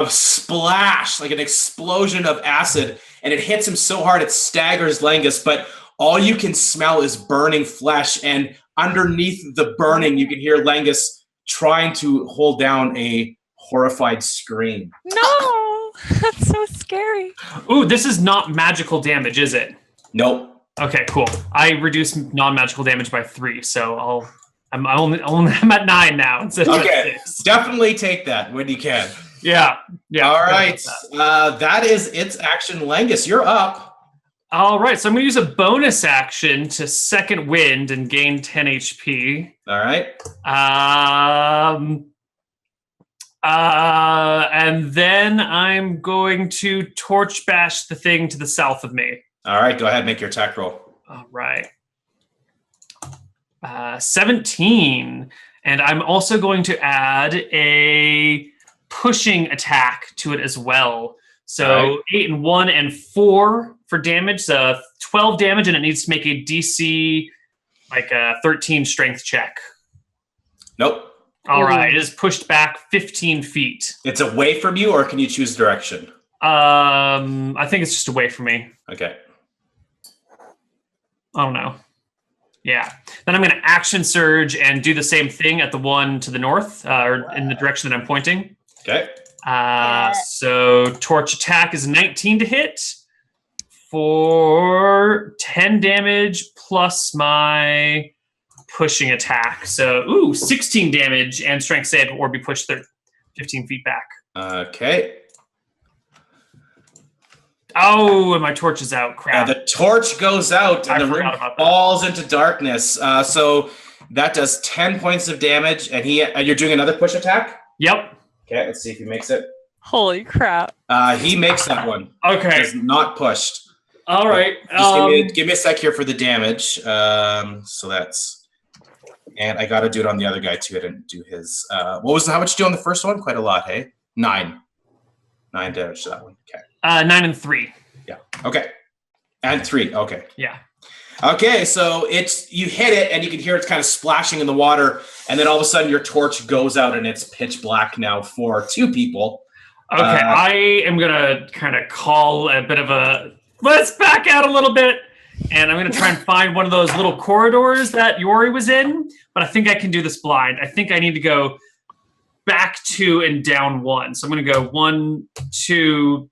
splash, like an explosion of acid, and it hits him so hard it staggers Langus, but all you can smell is burning flesh, and underneath the burning, you can hear Langus trying to hold down a horrified scream. No, that's so scary. Ooh, this is not magical damage, is it? Nope. Okay, cool. I reduced non-magical damage by 3, so I'm at 9 now instead of Okay, 6. definitely take that when you can. Yeah. All right, that is its action. Langus, you're up. All right, so I'm going to use a bonus action to second wind and gain 10 HP. All right. And then I'm going to torch bash the thing to the south of me. All right, go ahead, make your attack roll. All right. 17. And I'm also going to add a pushing attack to it as well. So 8 and 1 and 4 for damage. So 12 damage, and it needs to make a DC like a 13 strength check. Nope. All right. It is pushed back 15 feet. It's away from you, or can you choose direction? I think it's just away from me. Okay. Oh no. Yeah. Then I'm going to action surge and do the same thing at the one to the north, or in the direction that I'm pointing. Okay. So torch attack is 19 to hit for 10 damage plus my pushing attack. So, 16 damage and strength save, or be pushed 15 feet back. Okay. Oh, and my torch is out. Crap. The torch goes out and the room falls into darkness. So that does 10 points of damage, and you're doing another push attack? Yep. Okay, let's see if he makes it. Holy crap. He makes that one. Okay. He's not pushed. All right. Just give me a sec here for the damage. So that's... And I got to do it on the other guy, too. I didn't do his... how much did you do on the first one? Quite a lot, hey? 9. 9 damage to that one. Okay. 9 and 3. Yeah. Okay. And 3. Okay. Yeah. Okay, so you hit it, and you can hear it's kind of splashing in the water, and then all of a sudden your torch goes out, and it's pitch black now for 2 people. Okay, I am going to kind of call a bit of a, let's back out a little bit, and I'm going to try and find one of those little corridors that Yori was in, but I think I can do this blind. I think I need to go back 2 and down 1. So I'm going to go 1, 2,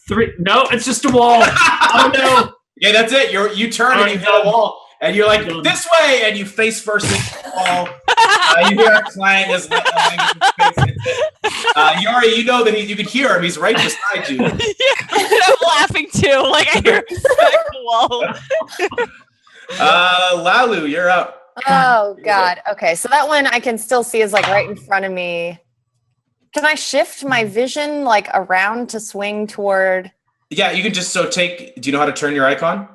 3. No, it's just a wall. Oh, no. Yeah, that's it. You turn and you hit a wall, and you're like, this way, and you face first into the wall. You hear a clang as Yori, you know that you can hear him. He's right beside you. Yeah, I'm laughing too. Like I hear him smack the wall. Lalu, you're up. Oh, God. Okay, so that one I can still see is like right in front of me. Can I shift my vision like around to swing toward... Yeah, you can just do you know how to turn your icon?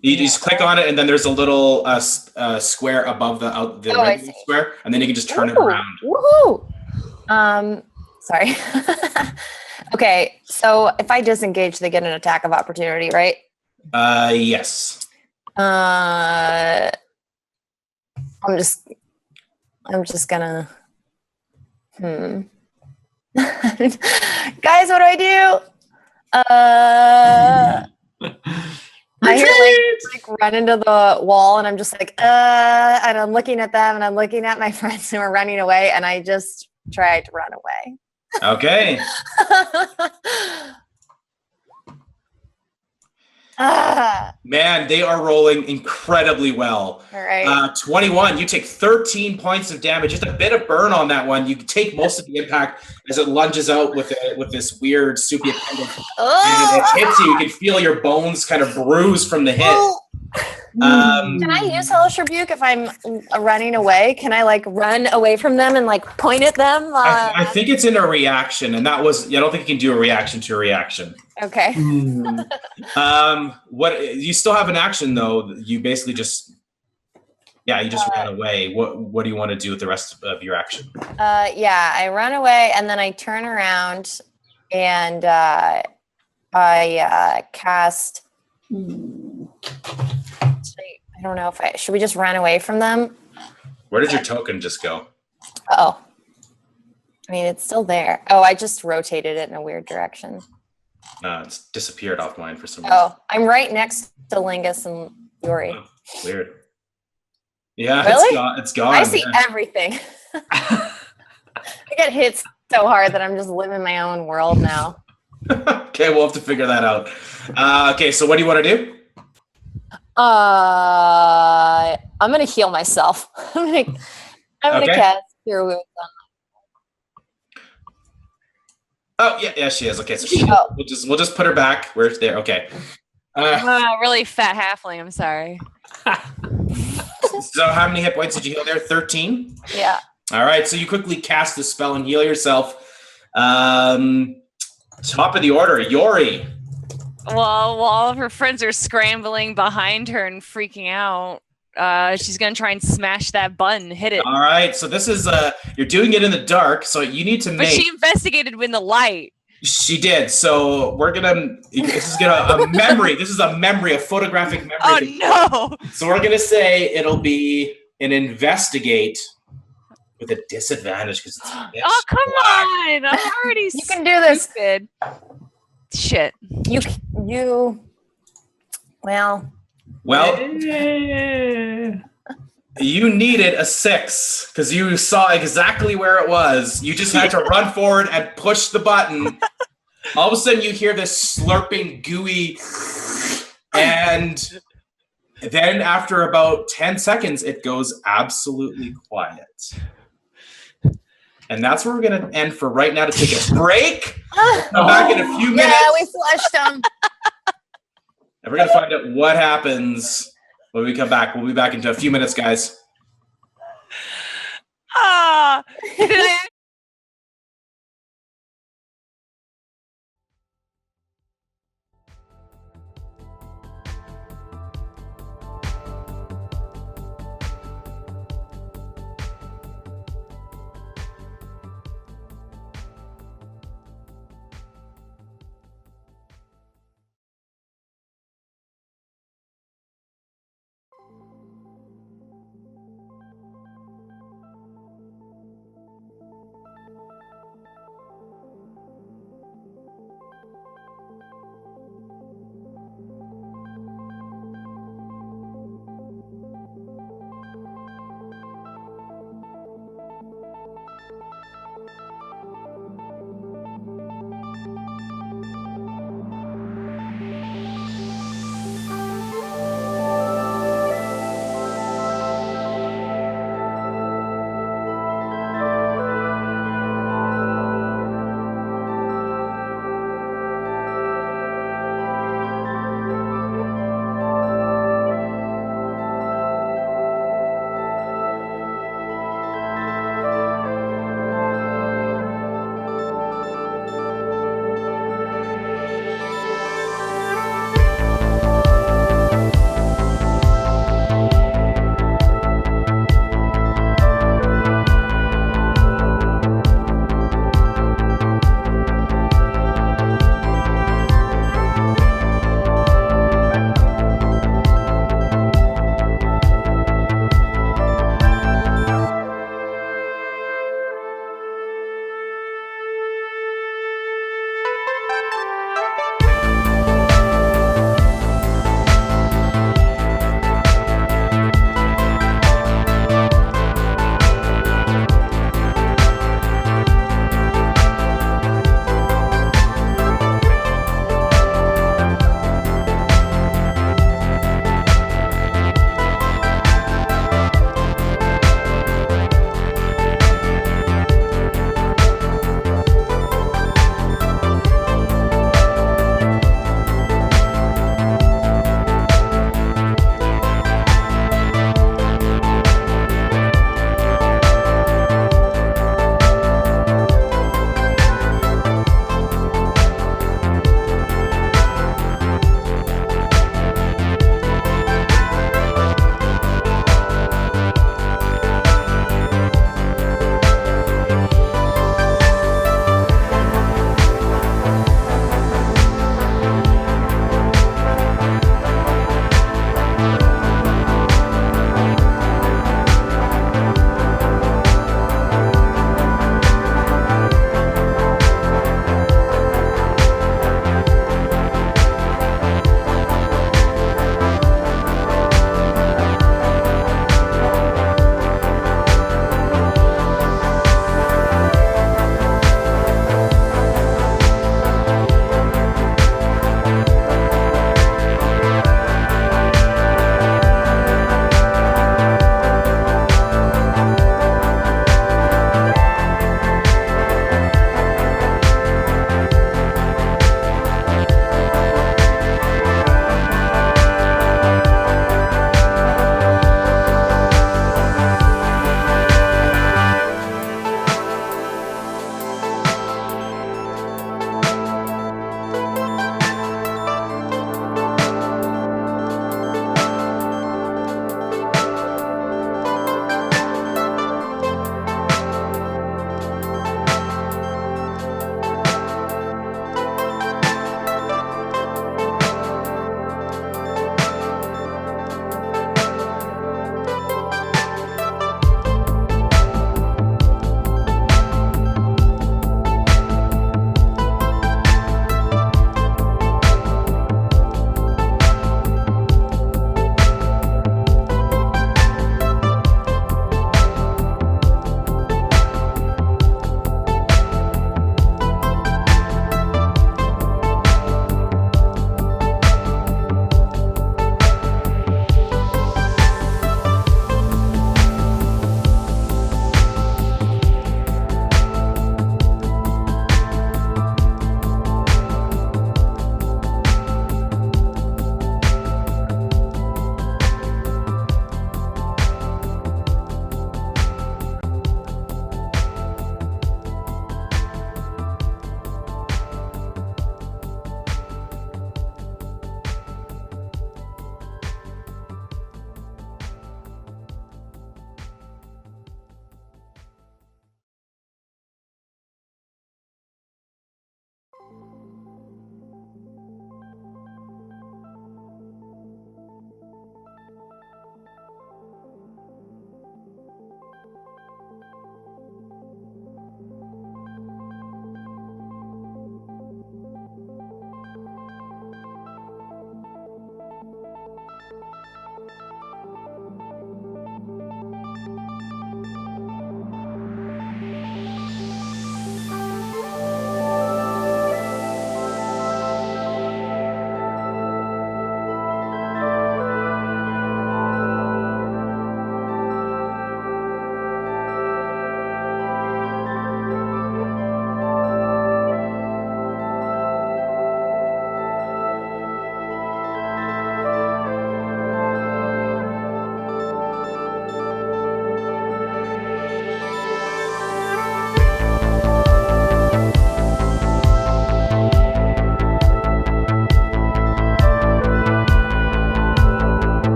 You just click on it, and then there's a little square above the regular square, and then you can just turn it around. Woohoo! Sorry. Okay, so if I disengage, they get an attack of opportunity, right? Yes. I'm just gonna. Guys, what do I do? I hear like run into the wall, and I'm just like, and I'm looking at them, and I'm looking at my friends who are running away, and I just tried to run away. Okay. Man, they are rolling incredibly well. All right. 21, you take 13 points of damage. Just a bit of burn on that one. You take most of the impact as it lunges out with this weird soupy appendage. And it hits you. You can feel your bones kind of bruise from the hit. Can I use Hellish Rebuke if I'm running away? Can I like run away from them and like point at them? I think it's in a reaction, and I don't think you can do a reaction to a reaction. Okay. What you still have an action though? You basically just ran away. What do you want to do with the rest of your action? I run away and then I turn around and I cast. I don't know if should we just run away from them? Where did your token just go? Oh, I mean, it's still there. Oh, I just rotated it in a weird direction. It's disappeared off mine for some reason. Oh, I'm right next to Lingus and Yori. Oh, weird. Yeah, really? It's gone. I see everything. I get hit so hard that I'm just living my own world now. Okay, we'll have to figure that out. Okay, so what do you want to do? I'm gonna heal myself. I'm gonna cast Cure Wounds on. Oh yeah, she is. Okay, so we'll just put her back. We're there. Okay. Really fat halfling. I'm sorry. So how many hit points did you heal there? 13? Yeah. All right, so you quickly cast the spell and heal yourself. Top of the order, Yori. Well, while all of her friends are scrambling behind her and freaking out, she's going to try and smash that button, hit it. All right, so this is, you're doing it in the dark, so you need to make... But she investigated in the light. She did, so we're going to... This is a memory. This is a memory, a photographic memory. Oh, no! So we're going to say it'll be an investigate with a disadvantage because it's... Oh, come on! I'm already You can do this. Stupid. Shit. Well, you needed a 6 because you saw exactly where it was. You just had to run forward and push the button. All of a sudden, you hear this slurping, gooey, and then after about 10 seconds, it goes absolutely quiet. And that's where we're going to end for right now to take a break. We'll come back in a few minutes. Yeah, we flushed them. And we're going to find out what happens when we come back. We'll be back in a few minutes, guys.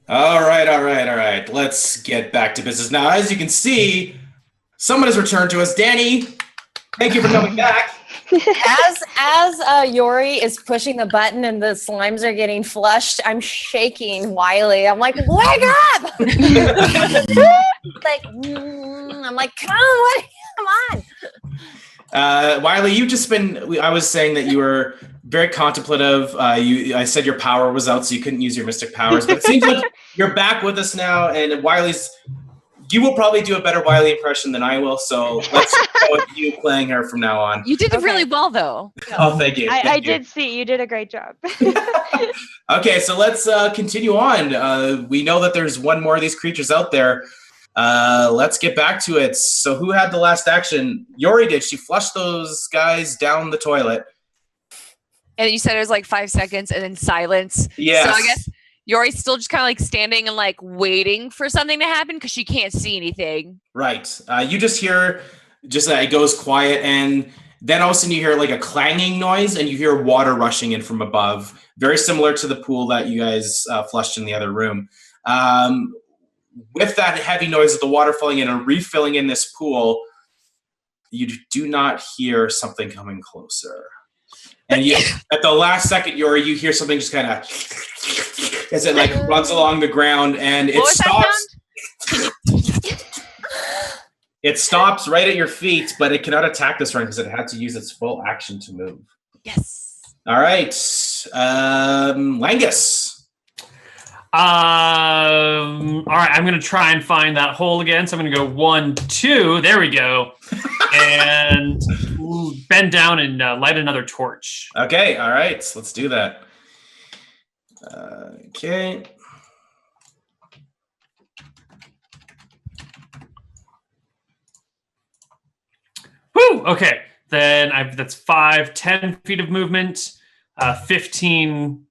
All right. Let's get back to business now. As you can see, someone has returned to us. Dani, thank you for coming back. As Yori is pushing the button and the slimes are getting flushed, I'm shaking Wiley. I'm like, wake up! I'm like, come on. Wiley, you've just been. I was saying that you were very contemplative. I said your power was out, so you couldn't use your mystic powers. But it seems like you're back with us now, and Wiley's. You will probably do a better Wiley impression than I will, so let's go with you playing her from now on. You did really well, though. Oh, thank you. I did see. You did a great job. Okay, so let's continue on. We know that there's one more of these creatures out there. Let's get back to it. So who had the last action? Yori did. She flushed those guys down the toilet. And you said it was like 5 seconds and then silence. Yes. So I guess Yori's still just kind of like standing and like waiting for something to happen because she can't see anything. Right. You just hear that it goes quiet, and then all of a sudden you hear like a clanging noise, and you hear water rushing in from above, very similar to the pool that you guys flushed in the other room. With that heavy noise of the water falling in and refilling in this pool, you do not hear something coming closer. And you, at the last second, Yori, you hear something just kind of as it like runs along the ground, and it stops. It stops right at your feet, but it cannot attack this round because it had to use its full action to move. Yes. All right, Langus. All right, I'm going to try and find that hole again. So I'm going to go 1, 2. There we go. And bend down and light another torch. Okay, all right. So let's do that. Okay. Woo! Okay. Then that's 5, 10 feet of movement, 15,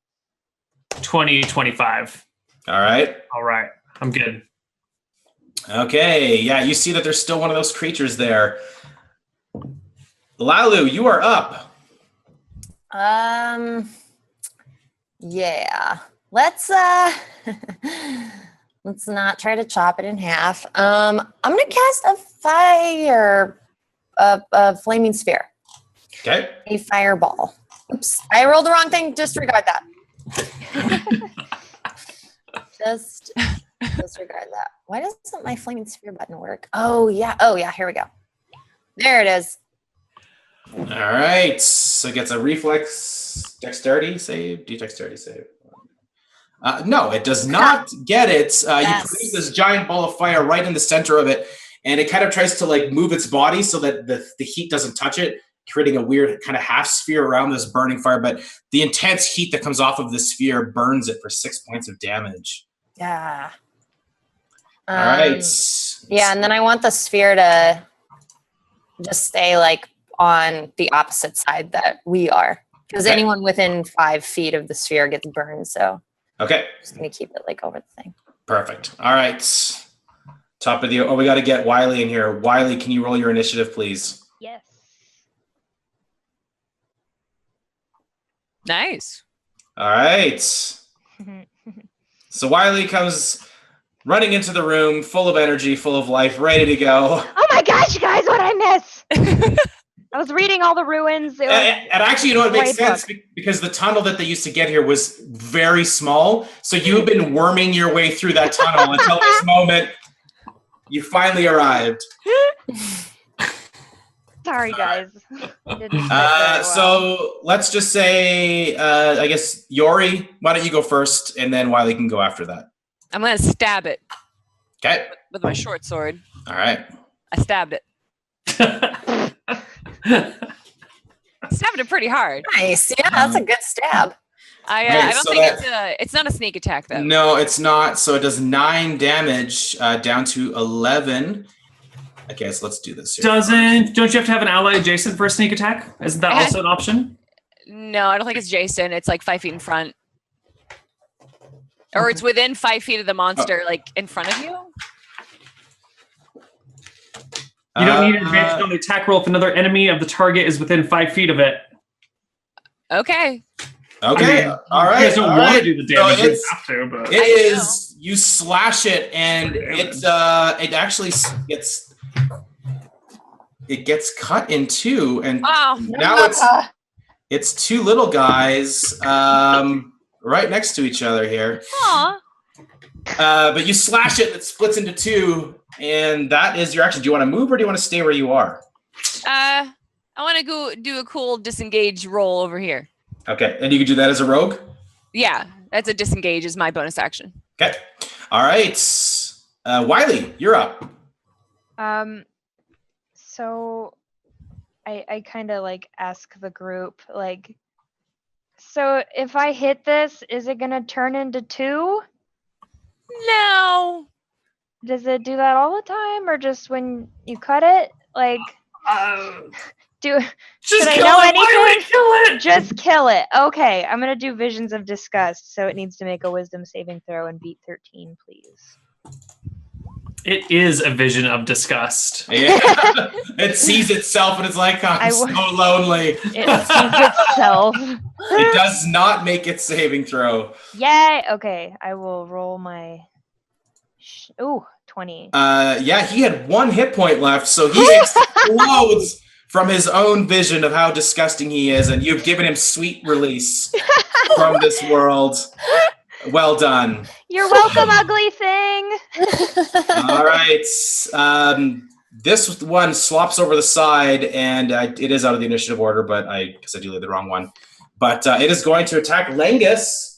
20, 25. All right. All right. I'm good. Okay. Yeah, you see that there's still one of those creatures there. Lalu, you are up. Yeah. Let's let's not try to chop it in half. I'm gonna cast a flaming sphere. Okay. A fireball. Oops. I rolled the wrong thing. Disregard that. Just disregard that. Why doesn't my flaming sphere button work? Oh yeah. Here we go. There it is. All right. So it gets a reflex dexterity save. Dexterity save. No, it does not get it. You produce this giant ball of fire right in the center of it, and it kind of tries to like move its body so that the heat doesn't touch it, creating a weird kind of half sphere around this burning fire. But the intense heat that comes off of the sphere burns it for 6 points of damage. Yeah. All right. Yeah, and then I want the sphere to just stay like on the opposite side that we are, because anyone within 5 feet of the sphere gets burned. So okay, I'm just gonna keep it like over the thing. Perfect. All right. Top of the. Oh, we got to get Wiley in here. Wiley, can you roll your initiative, please? Yes. Nice. All right. So Wiley comes running into the room, full of energy, full of life, ready to go. Oh my gosh, you guys, what I miss? I was reading all the ruins. And actually, you know what makes sense? Because the tunnel that they used to get here was very small. So you've been worming your way through that tunnel until this moment. You finally arrived. Sorry, guys. So let's just say, I guess, Yori, why don't you go first, and then Wiley can go after that. I'm going to stab it. Okay. With my short sword. All right. I stabbed it. Stabbed it pretty hard. Nice. Yeah, that's a good stab. I don't think it's not a sneak attack, though. No, it's not. So it does 9 damage down to 11. Okay, so let's do this here. Don't you have to have an ally adjacent for a sneak attack? Isn't that also an option? No, I don't think it's Jason. It's like 5 feet in front. Or it's within 5 feet of the monster, like in front of you. You don't need advantage on the attack roll if another enemy of the target is within 5 feet of it. Okay. Okay. All right. You guys don't want to do the damage. You have to, but it is You slash it, and it actually gets cut in two, and now it's two little guys right next to each other here. Aw. But you slash it, it splits into two, and that is your action. Do you want to move or do you want to stay where you are? I want to go do a cool disengage roll over here. Okay, and you can do that as a rogue? Yeah, that's a disengage is my bonus action. Okay. All right. Wiley, you're up. So I kind of like ask the group, like, so if I hit this, is it gonna turn into two? No. Does it do that all the time, or just when you cut it? Like, should I know anything? Kill it! Just kill it. Okay, I'm gonna do Visions of Disgust, so it needs to make a Wisdom saving throw and beat 13, please. It is a vision of disgust. Yeah. It sees itself and it's like, I'm so lonely. It sees itself. It does not make its saving throw. Yay! Okay, I will roll my. 20. Yeah, he had 1 hit point left, so he explodes from his own vision of how disgusting he is, and you've given him sweet release from this world. Well done. You're welcome, ugly thing. All right. This one slops over the side, and it is out of the initiative order, but I guess I did the wrong one. But it is going to attack Langus.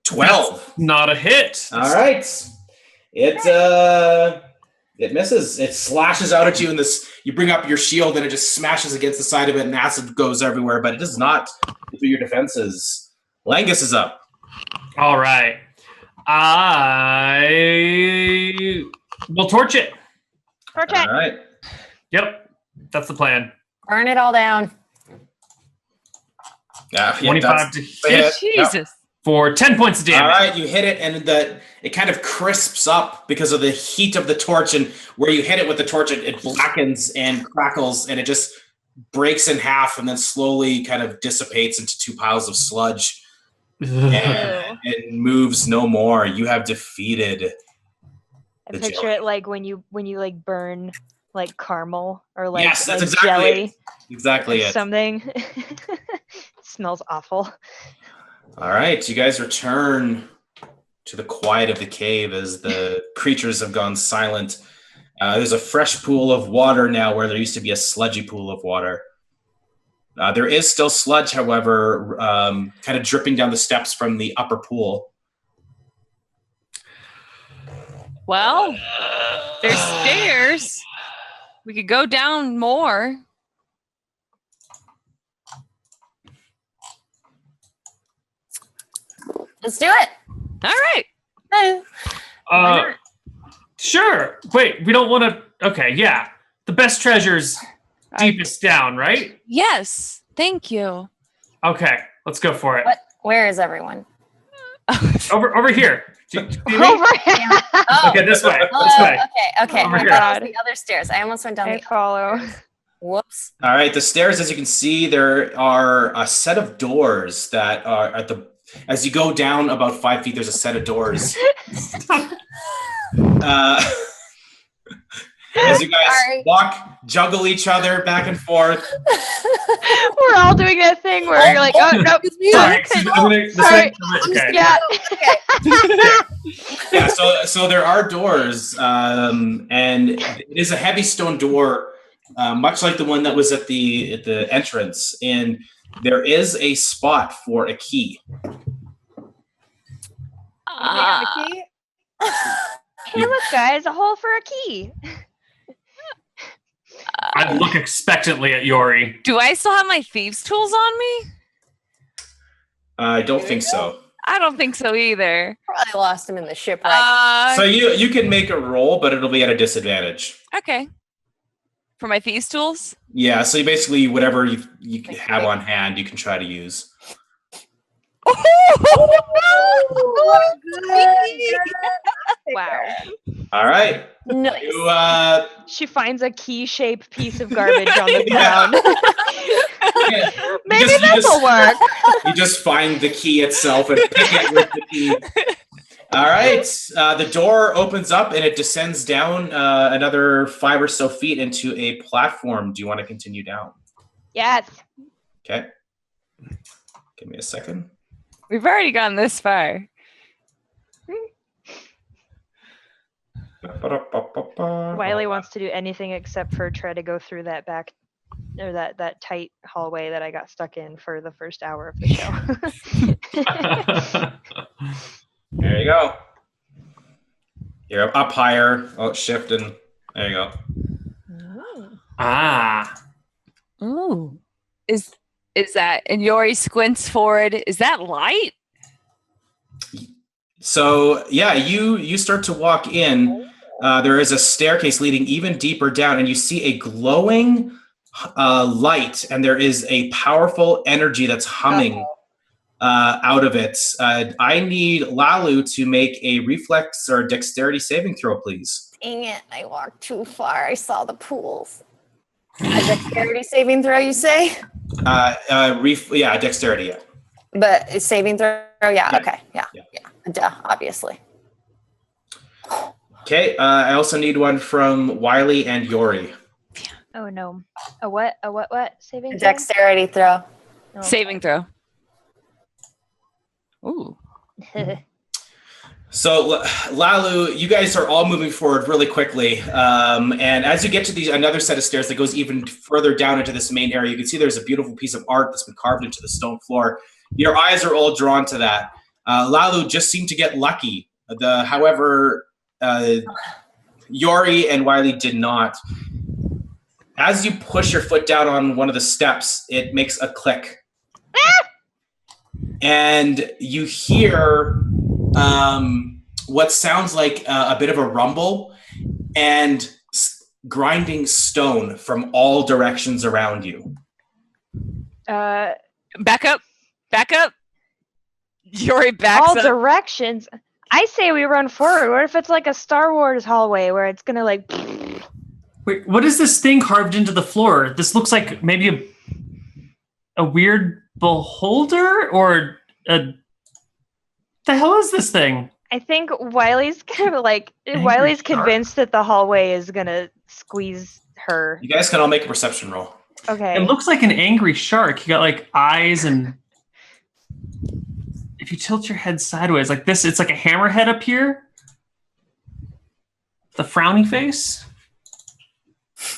12. That's not a hit. All right. It misses. It slashes out at you, and you bring up your shield, and it just smashes against the side of it, and acid goes everywhere, but it does not do your defenses. Langus is up. All right. I will torch it. Torch it. All right. Yep. That's the plan. Burn it all down. Yeah, 25 to hit. Yep. Jesus. For 10 points of damage. All right, you hit it, and it kind of crisps up because of the heat of the torch, and where you hit it with the torch, it blackens and crackles, and it just breaks in half and then slowly kind of dissipates into 2 piles of sludge. And it moves no more. You have defeated I the picture jelly. it like when you like burn like caramel or like, Yes, that's like exactly jelly. it. Exactly or it. something. It smells awful. All right, you guys return to the quiet of the cave as the creatures have gone silent. There's a fresh pool of water now where there used to be a sludgy pool of water. There is still sludge, however, kind of dripping down the steps from the upper pool. Well, there's stairs. We could go down more. Let's do it. All right. Sure. Wait, we don't want to. Okay, yeah. The best treasure's deepest down, right? Yes. Thank you. Okay, let's go for it. What? Where is everyone? Over here. Do you see me? Over here. Oh, Okay, this way. hello. This way. Okay. Over I here. thought it was the other stairs. I almost went down I the. follow. Whoops. All right, the stairs, as you can see, there are a set of doors that are at the. As you go down about 5 feet, there's a set of doors. As you guys walk, juggle each other back and forth. We're all doing that thing where you're like, oh no, Sorry, excuse me. sorry. Okay. Yeah. Yeah, so there are doors, and it is a heavy stone door, much like the one that was at the entrance, and there is a spot for a key. Hey, look, guys, a hole for a key. I look expectantly at Yori. Do I still have my thieves' tools on me? I don't think so. I don't think so either. Probably lost him in the shipwreck. So you can make a roll, but it'll be at a disadvantage. Okay. For my thieves' tools? Yeah, so you basically whatever you have on hand, you can try to use. Wow. All right. Nice. You, She finds a key-shaped piece of garbage on the ground. Maybe this'll work. You just find the key itself and pick it with the key. All right. The door opens up and it descends down another 5 or so feet into a platform. Do you want to continue down? Yes. Okay. Give me a second. We've already gone this far. Wiley wants to do anything except for try to go through that back or that tight hallway that I got stuck in for the first hour of the show. There you go. You're up higher. Oh, shift and there you go. Ooh. Is that, and Yori squints forward, is that light? So yeah, you start to walk in. There is a staircase leading even deeper down, and you see a glowing light, and there is a powerful energy that's humming out of it. I need Lalu to make a reflex or dexterity saving throw, please. Dang it, I walked too far. I saw the pools. A dexterity saving throw, you say? Yeah, dexterity, yeah. But it's saving throw? Yeah, okay. Yeah. Duh, obviously. Okay, I also need one from Wiley and Yori. Oh no. A what? Saving A throw? dexterity throw. Oh, Saving throw. Ooh. So, Lalu, you guys are all moving forward really quickly. And as you get to another set of stairs that goes even further down into this main area, you can see there's a beautiful piece of art that's been carved into the stone floor. Your eyes are all drawn to that. Lalu just seemed to get lucky. However, Yori and Wiley did not. As you push your foot down on one of the steps, it makes a click. And you hear what sounds like a bit of a rumble and grinding stone from all directions around you. Back up. Yori backs all up. directions. I say we run forward. What if it's like a Star Wars hallway where it's gonna like? Wait, what is this thing carved into the floor? This looks like maybe a weird beholder or the hell is this thing? I think Wiley's kind of like Wiley's convinced that the hallway is gonna squeeze her. You guys can all make a perception roll. Okay. It looks like an angry shark. You got like eyes and if you tilt your head sideways like this, it's like a hammerhead up here. The frowny face.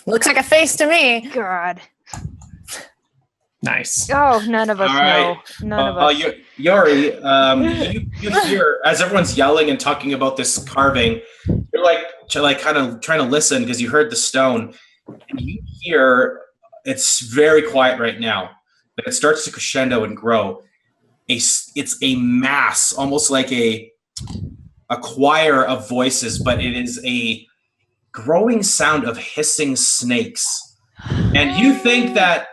Looks like a face to me. God. Nice. Oh, none of us All right. know. None of us. Yori, you hear as everyone's yelling and talking about this carving, you're like kind of trying to listen because you heard the stone, and you hear it's very quiet right now, but it starts to crescendo and grow. It's a mass, almost like a choir of voices, but it is a growing sound of hissing snakes, and you think that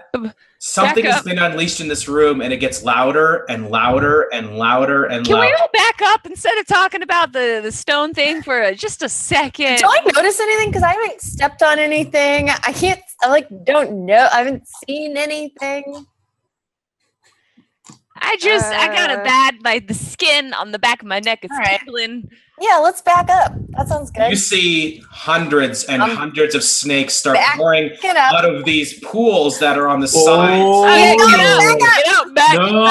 something has been unleashed in this room, and it gets louder and louder and louder and Can louder. we all back up instead of talking about the stone thing for just a second? Do I notice anything? Because I haven't stepped on anything. I don't know. I haven't seen anything. I got a bad, the skin on the back of my neck is right. tingling. Yeah, let's back up. That sounds good. You see hundreds and hundreds of snakes start pouring it up. out of these pools that are on the Oh. sides. Get out, back. No.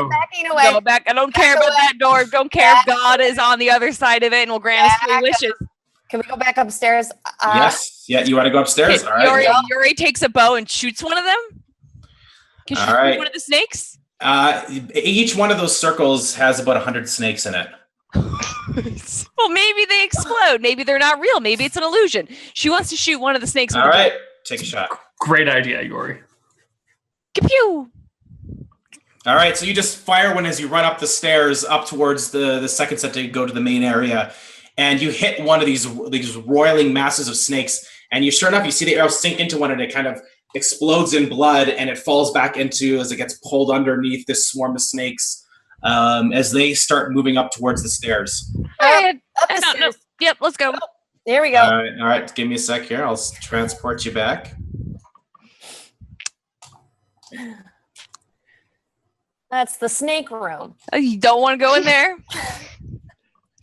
Backing away. Go back. I don't care about that door. Don't care if God is on the other side of it and will grant us 3 wishes. Can we go back upstairs? Yes. Yeah, you want to go upstairs? All right. Yori takes a bow and shoots one of them. Can she shoot one of the snakes? Each one of those circles has about 100 snakes in it. Well, maybe they explode. Maybe they're not real. Maybe it's an illusion. She wants to shoot one of the snakes. All right, take a shot. Great idea, Yori. Kapew! All right, so you just fire one as you run up the stairs up towards the second set to go to the main area, and you hit one of these roiling masses of snakes, and sure enough, you see the arrow sink into one, and it kind of explodes in blood, and it falls back into as it gets pulled underneath this swarm of snakes. As they start moving up towards the stairs. Up the stairs. Yep, let's go. There we go. All right. Give me a sec here. I'll transport you back. That's the snake room. You don't want to go in there?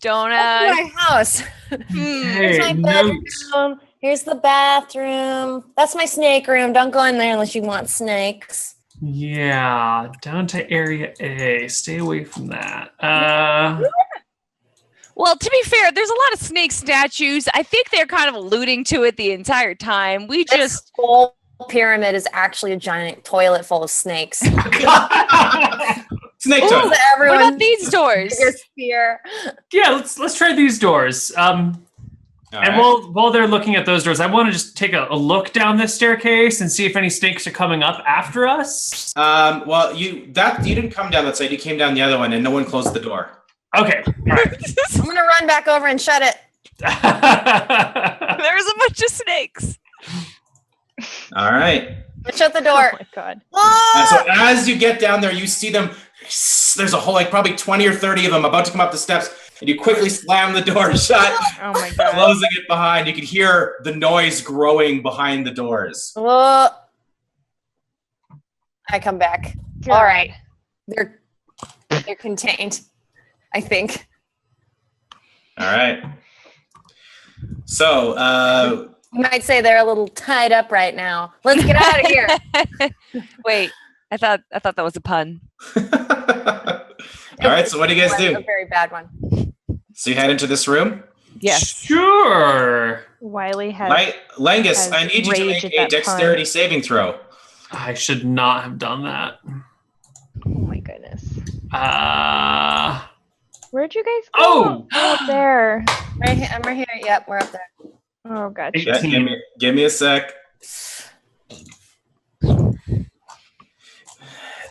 Don't That's my house. Here's my bedroom. Here's the bathroom. That's my snake room. Don't go in there unless you want snakes. Yeah, down to area A. Stay away from that. Well, to be fair, there's a lot of snake statues. I think they're kind of alluding to it the entire time. This whole pyramid is actually a giant toilet full of snakes. Snake Ooh, toilet. what about these doors? Fear. Yeah, let's try these doors. While they're looking at those doors, I want to just take a look down this staircase and see if any snakes are coming up after us. Well, you didn't come down that side. You came down the other one, and no one closed the door. Okay. All right. I'm gonna run back over and shut it. There's a bunch of snakes. All right. Shut the door. Oh my god. So as you get down there, you see them. There's a whole, like, probably 20 or 30 of them about to come up the steps, and you quickly slam the door shut, Oh my god. closing it behind. You can hear the noise growing behind the doors. I come back. God. All right. They're contained, I think. All right. So, You might say they're a little tied up right now. Let's get out of here. Wait, I thought that was a pun. all right. So what do you guys A do? very bad one. So you head into this room. Yes. Sure. Wiley has Langus, has I need you to rage make at a that dexterity pun. saving throw. I should not have done that. Oh my goodness. Where'd you guys go? Oh! Up there. Right here. I'm right here. Yep, we're up there. Oh god. Yeah, give me a sec.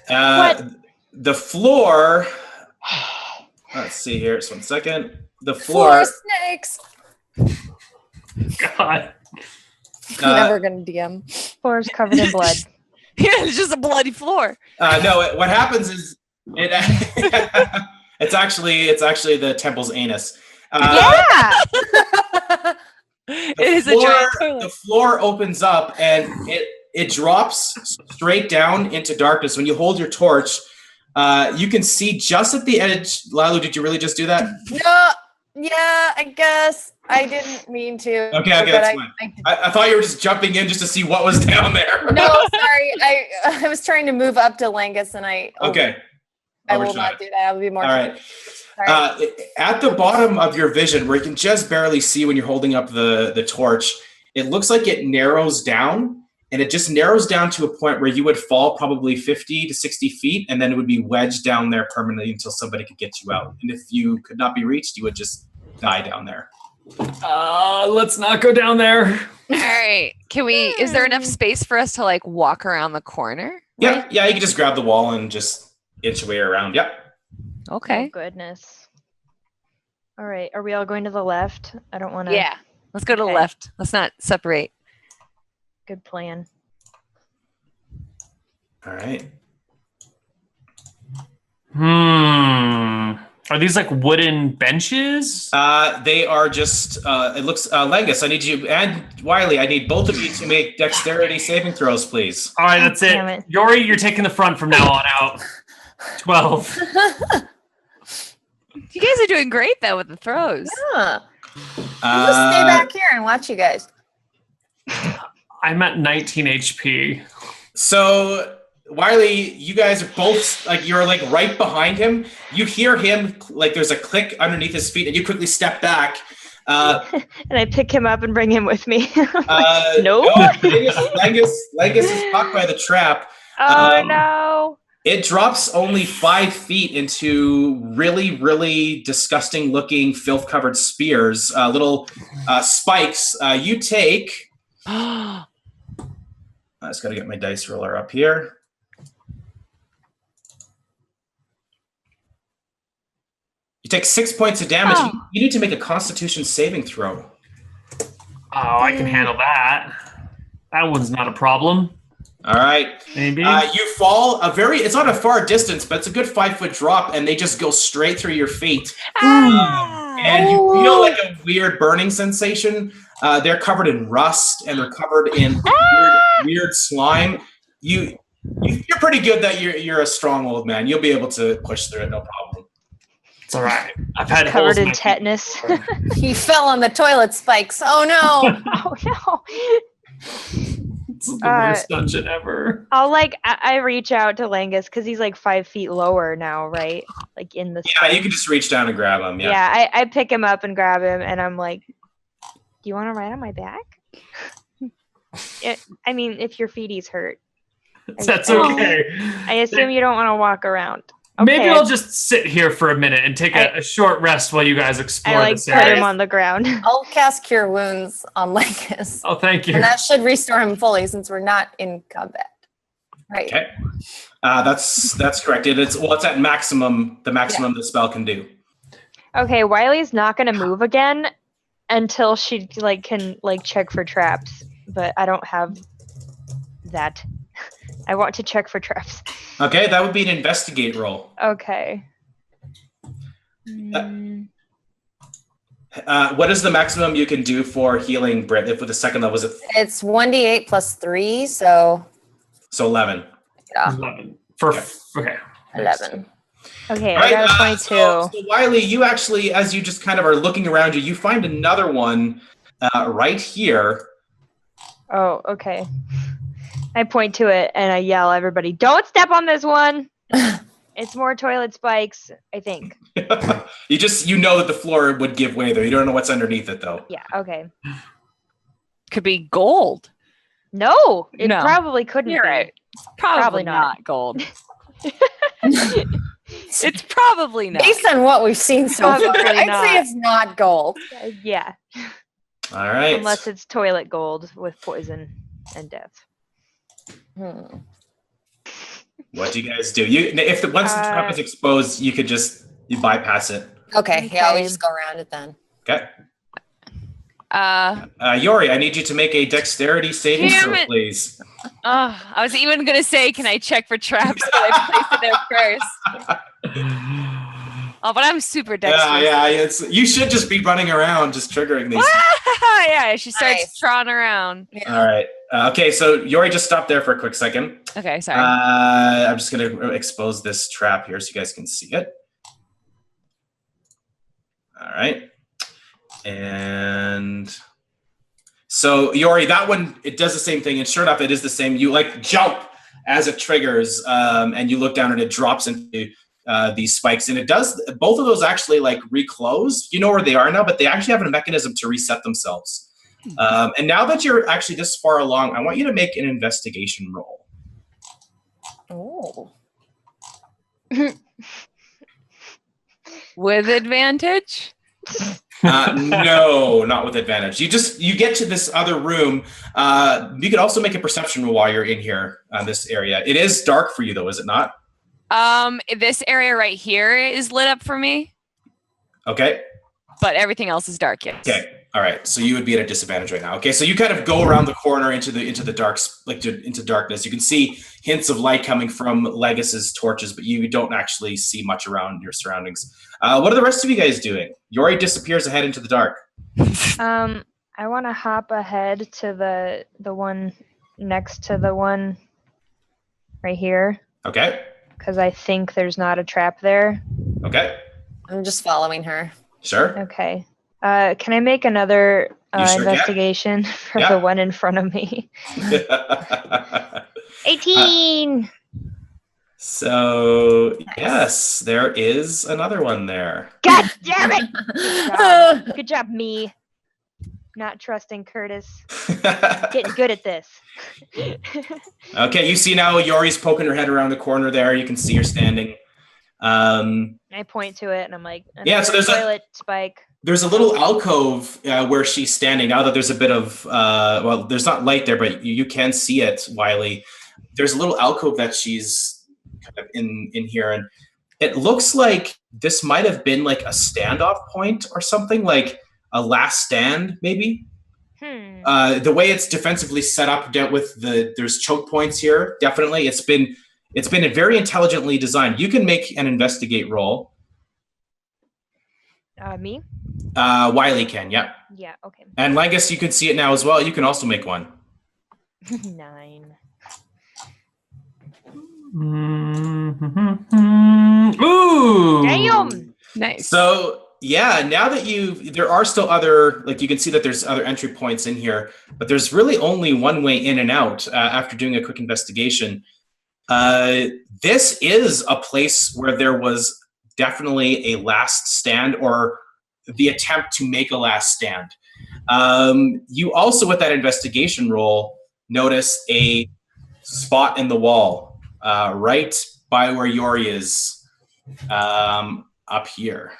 The floor. Let's see here. Just 1 second. The floor. 4 snakes. God. I'm never gonna DM. Floor's covered in blood. Yeah, it's just a bloody floor. No. What happens is it's actually the temple's anus. Yeah. It is a giant toilet. The floor opens up and it drops straight down into darkness. When you hold your torch, you can see just at the edge. Lalu, did you really just do that? No. Yeah, I guess I didn't mean to. Okay, but that's fine. I thought you were just jumping in just to see what was down there. No, sorry. I was trying to move up to Langus, and I will not do that. I will be more. All right. At the bottom of your vision, where you can just barely see when you're holding up the torch, it looks like it narrows down, and it just narrows down to a point where you would fall probably 50 to 60 feet, and then it would be wedged down there permanently until somebody could get you out. And if you could not be reached, you would just die down there. Let's not go down there. All right. Is there enough space for us to like walk around the corner? Yeah, you can just grab the wall and just inch your way around. Yep. Okay. Oh goodness. All right. Are we all going to the left? I don't want to. Yeah. Let's go to the left. Let's not separate. Good plan. All right. Are these like wooden benches? They are just, it looks, Langus, I need you, and Wiley, I need both of you to make dexterity saving throws, please. All right, that's Damn it. it. Yori, you're taking the front from now on out. 12. You guys are doing great though with the throws. Yeah. I'll just stay back here and watch you guys. I'm at 19 HP. So, Wiley, you guys are both, like, you're, like, right behind him. You hear him, like, there's a click underneath his feet, and you quickly step back. And I pick him up and bring him with me. No, Langus is caught by the trap. Oh no. It drops only 5 feet into really, really disgusting looking filth covered spears, little spikes. You take, I just got to get my dice roller up here. You take 6 points of damage. You need to make a Constitution saving throw. Oh, I can handle that. That one's not a problem. All right. Maybe. You fall it's not a far distance, but it's a good 5-foot drop, and they just go straight through your feet. And you feel like a weird burning sensation. They're covered in rust, and they're covered in weird slime. You You're pretty good that you're a strong old man. You'll be able to push through it, no problem. It's all right. I've had Covered holes in in my tetanus. He fell on the toilet spikes. Oh no! Oh no. This is the worst dungeon ever. I'll I reach out to Langus because he's like 5 feet lower now, right? Like in the Yeah, you can just reach down and grab him. Yeah, I pick him up and grab him, and I'm like, "Do you want to ride on my back?" I mean, if your feeties hurt. That's okay. I assume you don't want to walk around. Maybe Okay. I'll just sit here for a minute and take a short rest while you guys explore I this put area. him on the ground. I'll cast Cure Wounds on Langus. Oh, thank you. And that should restore him fully since we're not in combat. Right. Okay. That's correct. It's at maximum. The maximum the spell can do. Okay, Wiley's not gonna move again until she can check for traps, but I don't have that. I want to check for traps. Okay, that would be an investigate roll. Okay. What is the maximum you can do for healing, Brit? If with the second level, is it? It's 1d8 plus 3, so 11. yeah, 11. Okay. 11. Okay, All right, I got a 22. So Wiley, you actually, as you just kind of are looking around you find another one right here. Oh, okay. I point to it and I yell, "Everybody, don't step on this one!" It's more toilet spikes, I think. You know that the floor would give way though. You don't know what's underneath it though. Yeah, okay. Could be gold. No, it No. probably couldn't You're be. right. Probably Probably not. not gold. It's probably not. Based on what we've seen so far, Probably I'd not. say it's not gold. Yeah, All right. unless it's toilet gold with poison and death. What do you guys do? Once the trap is exposed, you could you bypass it. Okay, yeah, we Okay. just go around it then. Okay. Uh, Yori, I need you to make a dexterity saving Damn throw, it. please. I was even gonna say, can I check for traps? But I placed it there first. Oh, but I'm super dexterous. Yeah. You should just be running around, just triggering these. Yeah, she starts Nice. trotting around. All right. Okay, so Yori, just stop there for a quick second. Okay, sorry. I'm just going to expose this trap here so you guys can see it. All right. And so, Yori, that one, it does the same thing. And sure enough, it is the same. You jump as it triggers, and you look down and it drops into these spikes. And it does, both of those actually reclose. You know where they are now, but they actually have a mechanism to reset themselves. And now that you're actually this far along, I want you to make an investigation roll. Oh. With advantage? No, not with advantage. You get to this other room. You could also make a perception roll while you're in here on this area. It is dark for you though, is it not? This area right here is lit up for me, Okay. but everything else is dark. Yes. Okay. All right. So you would be at a disadvantage right now. Okay. So you kind of go around the corner into the dark, into darkness. You can see hints of light coming from Legus's torches, but you don't actually see much around your surroundings. What are the rest of you guys doing? Yori disappears ahead into the dark. I want to hop ahead to the one next to the one right here Okay. because I think there's not a trap there. Okay. I'm just following her. Sure. Okay. Can I make another You sure can. investigation for Yeah. the one in front of me? 18! So, yes, there is another one there. God damn it! Good job. Good job, me. Not trusting Kurtis. Getting good at this. Okay, you see now Yori's poking her head around the corner there. You can see her standing. I point to it and I'm like, Yeah, so "Another there's a- toilet spike." There's a little alcove where she's standing. Now that there's a bit of, there's not light there, but you can see it, Wiley. There's a little alcove that she's kind of in here. And it looks like this might have been like a standoff point or something, like a last stand, maybe. The way it's defensively set up, there's choke points here. Definitely. It's been very intelligently designed. You can make an investigate roll. Me? Wiley can, yeah. Yeah, okay. And Langus, you can see it now as well. You can also make one. 9. Ooh! Damn! Nice. So yeah, now that there are still other, like you can see that there's other entry points in here, but there's really only one way in and out after doing a quick investigation. This is a place where there was definitely a last stand or the attempt to make a last stand. You also, with that investigation roll, notice a spot in the wall right by where Yori is up here.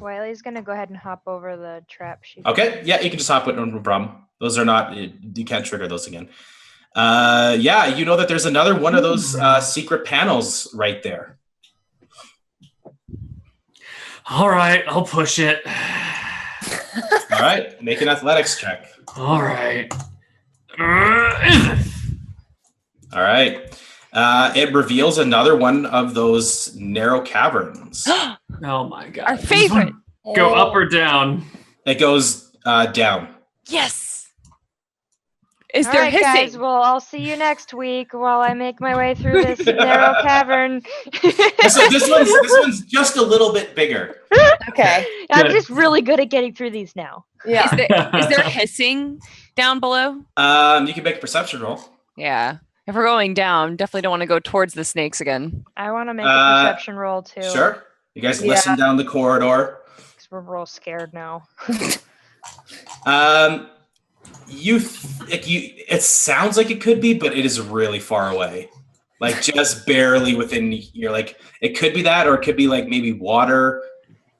Wiley's gonna go ahead and hop over the trap sheet. Okay, yeah, you can just hop it, no problem. Those are not, you can't trigger those again. Yeah, you know that there's another one of those secret panels right there. All right, I'll push it. All right, make an athletics check. All right. All right. It reveals another one of those narrow caverns. Oh my god. Our favorite. Go up or down? It goes down. Yes. Is All there right, hissing? guys. Well, I'll see you next week while I make my way through this narrow cavern. This one's just a little bit bigger. Okay. I'm Good. just really good at getting through these now. Yeah. Is there hissing down below? You can make a perception roll. Yeah. If we're going down, definitely don't want to go towards the snakes again. I want to make a perception roll too. Sure. You guys Yeah. listen down the corridor. 'Cause we're real scared now. It sounds like it could be, but it is really far away. Like just barely within. You're like, it could be that, or it could be like maybe water.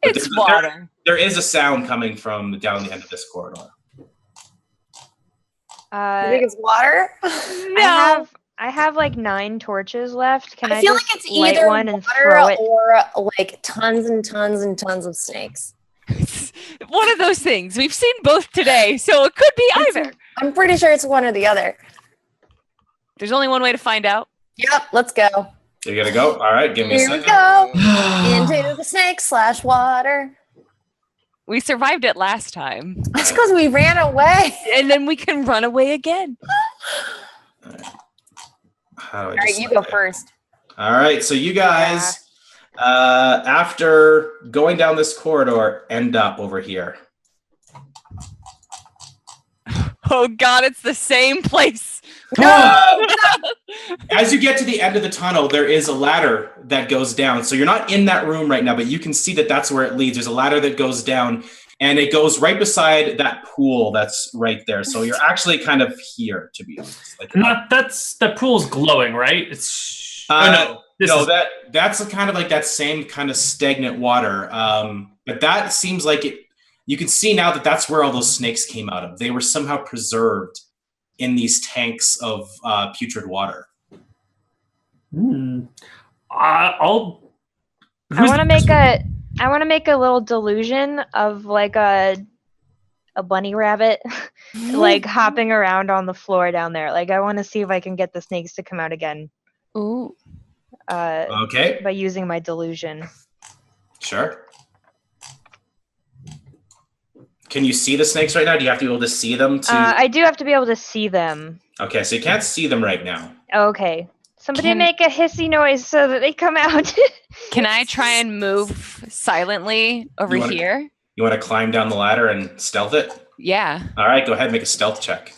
But It's water. There is a sound coming from down the end of this corridor. You think it's water? No. I have like 9 torches left. Can I feel just like it's light either one and throw water it? or like tons and tons and tons of snakes. One of those things. We've seen both today, so it could be either. I'm pretty sure it's one or the other. There's only one way to find out. Yep, let's go. You're gonna go. All right, give me a Here we second. go. Into the snake/water. We survived it last time, That's because we ran away. and then we can run away again. How do I All right, just you select go it? first. All right, so you guys, after going down this corridor, end up over here. Oh God, it's the same place. As you get to the end of the tunnel, there is a ladder that goes down. So you're not in that room right now, but you can see that that's where it leads. There's a ladder that goes down, and it goes right beside that pool that's right there. So you're actually kind of here, to be honest. Like, That pool's glowing, right? It's that's kind of like that same kind of stagnant water. But that seems like it. You can see now that that's where all those snakes came out of. They were somehow preserved in these tanks of putrid water. I want to make a little delusion of like a bunny rabbit like hopping around on the floor down there. Like I want to see if I can get the snakes to come out again. Ooh. Okay, By using my delusion. sure. Can you see the snakes right now? Do you have to be able to see them? I do have to be able to see them. Okay, so you can't see them right now. Okay. Somebody Can- make a hissy noise so that they come out. Can I try and move silently over You wanna- here? You want to climb down the ladder and stealth it? Yeah. All right, go ahead and make a stealth check.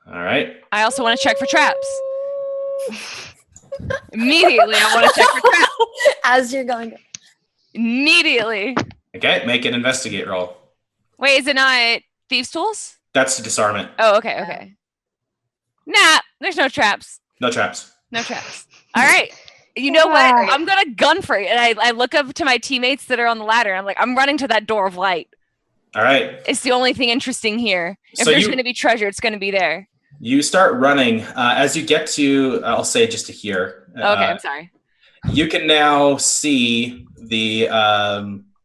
All right. I also want to check for traps. Immediately, I want to check for traps. As you're going. Immediately. Okay, make an investigate roll. Wait, is it not thieves' tools? That's disarmament. Oh, okay, okay. Nah, there's no traps. No traps. No traps. All right. You know what? Wow. I'm gonna gun for it. And I look up to my teammates that are on the ladder. I'm like, I'm running to that door of light. All right. It's the only thing interesting here. If So there's you- gonna be treasure, it's gonna be there. You start running. As you get to, I'll say just to here. Okay, I'm sorry. You can now see the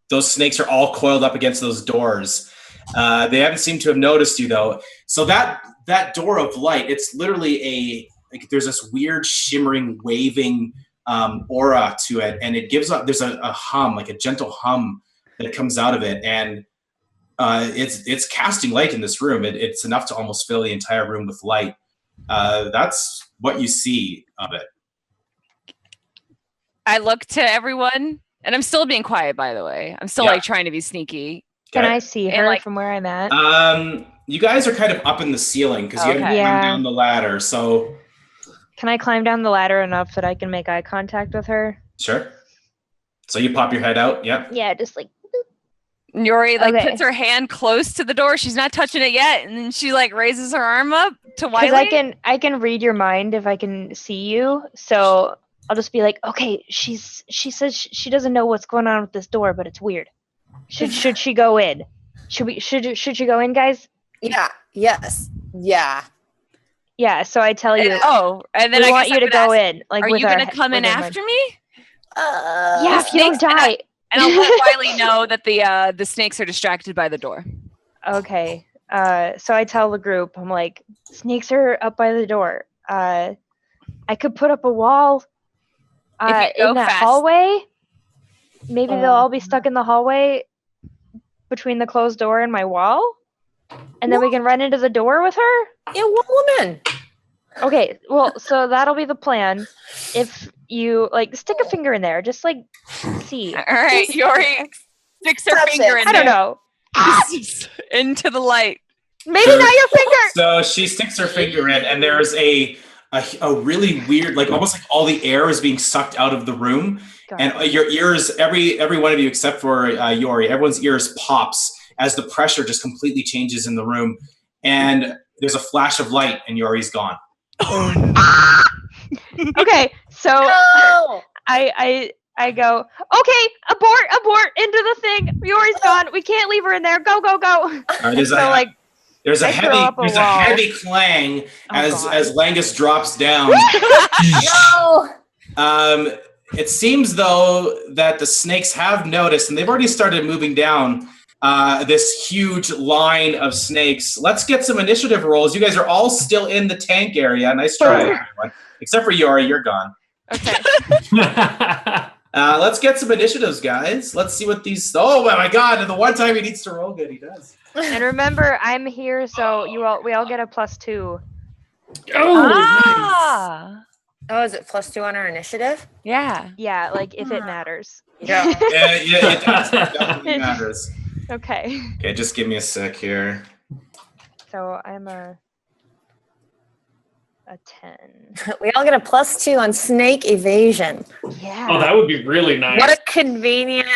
those snakes are all coiled up against those doors. They haven't seemed to have noticed you though. So that door of light, it's literally there's this weird shimmering, waving aura to it, and it gives up. There's a hum, like a gentle hum that comes out of it, and it's casting light in this room. It's enough to almost fill the entire room with light. That's what you see of it. I look to everyone, and I'm still being quiet, by the way. I'm still like trying to be sneaky. Can I see her like, from where I'm at? You guys are kind of up in the ceiling because you haven't climbed down the ladder. So, can I climb down the ladder enough that I can make eye contact with her? Sure. So you pop your head out. Yep. Yeah, just like. Yori puts her hand close to the door. She's not touching it yet, and then she like raises her arm up to Wiley. Because I can read your mind if I can see you. So I'll just be like, okay, she says she doesn't know what's going on with this door, but it's weird. Should she go in? Should she go in, guys? Yeah. Yes. Yeah. Yeah. So I tell you. And then I want you to go in. Like, are you gonna come in after me? Yeah, if you don't die. And I'll let Wiley know that the snakes are distracted by the door. Okay. So I tell the group, I'm like, snakes are up by the door. I could put up a wall in that hallway. Maybe they'll all be stuck in the hallway between the closed door and my wall. And then we can run into the door with her? Yeah, woman. Okay, well, so that'll be the plan. If you stick a finger in there, just see. All right, Yori sticks her finger in there. I don't know. Into the light. Maybe not your finger. So she sticks her finger in, and there's a really weird, almost like all the air is being sucked out of the room, and your ears, every one of you except for Yori, everyone's ears pops as the pressure just completely changes in the room, and there's a flash of light, and Yori's gone. Okay, so I go, okay, abort into the thing. Yori's gone. We can't leave her in there. Go. There's a heavy clang as Langus drops down. It seems though that the snakes have noticed, and they've already started moving down this huge line of snakes. Let's get some initiative rolls. You guys are all still in the tank area. Nice try, everyone. Except for Yori, you're gone. Okay. Let's get some initiatives, guys. Let's see what these. Oh my God! And the one time he needs to roll good, he does. And remember, I'm here, so we all get a +2. Oh, nice. Oh, is it +2 on our initiative? Yeah, if it matters. Yeah. It does. It definitely matters. Okay, just give me a sec here. So I'm a 10. We all get a +2 on snake evasion. Yeah. Oh, that would be really nice. What a convenient.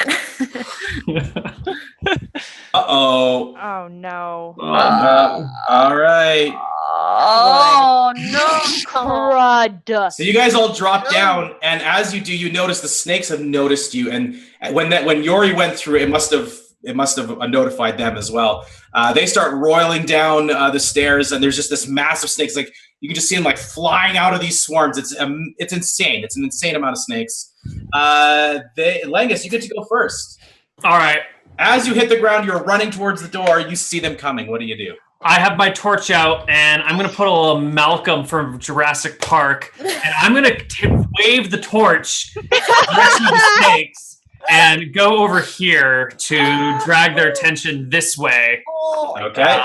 Uh-oh. Oh, no. All right. Oh, no. Crud. So you guys all drop down, and as you do, you notice the snakes have noticed you. And when Yori went through, it must have notified them as well. They start roiling down the stairs, and there's just this massive snakes. You can just see them flying out of these swarms. It's insane. It's an insane amount of snakes. Langus, you get to go first. All right. As you hit the ground, you're running towards the door. You see them coming. What do you do? I have my torch out, and I'm going to put a little Malcolm from Jurassic Park, and I'm going to wave the torch in the direction of the snakes and go over here to drag their attention this way. Okay.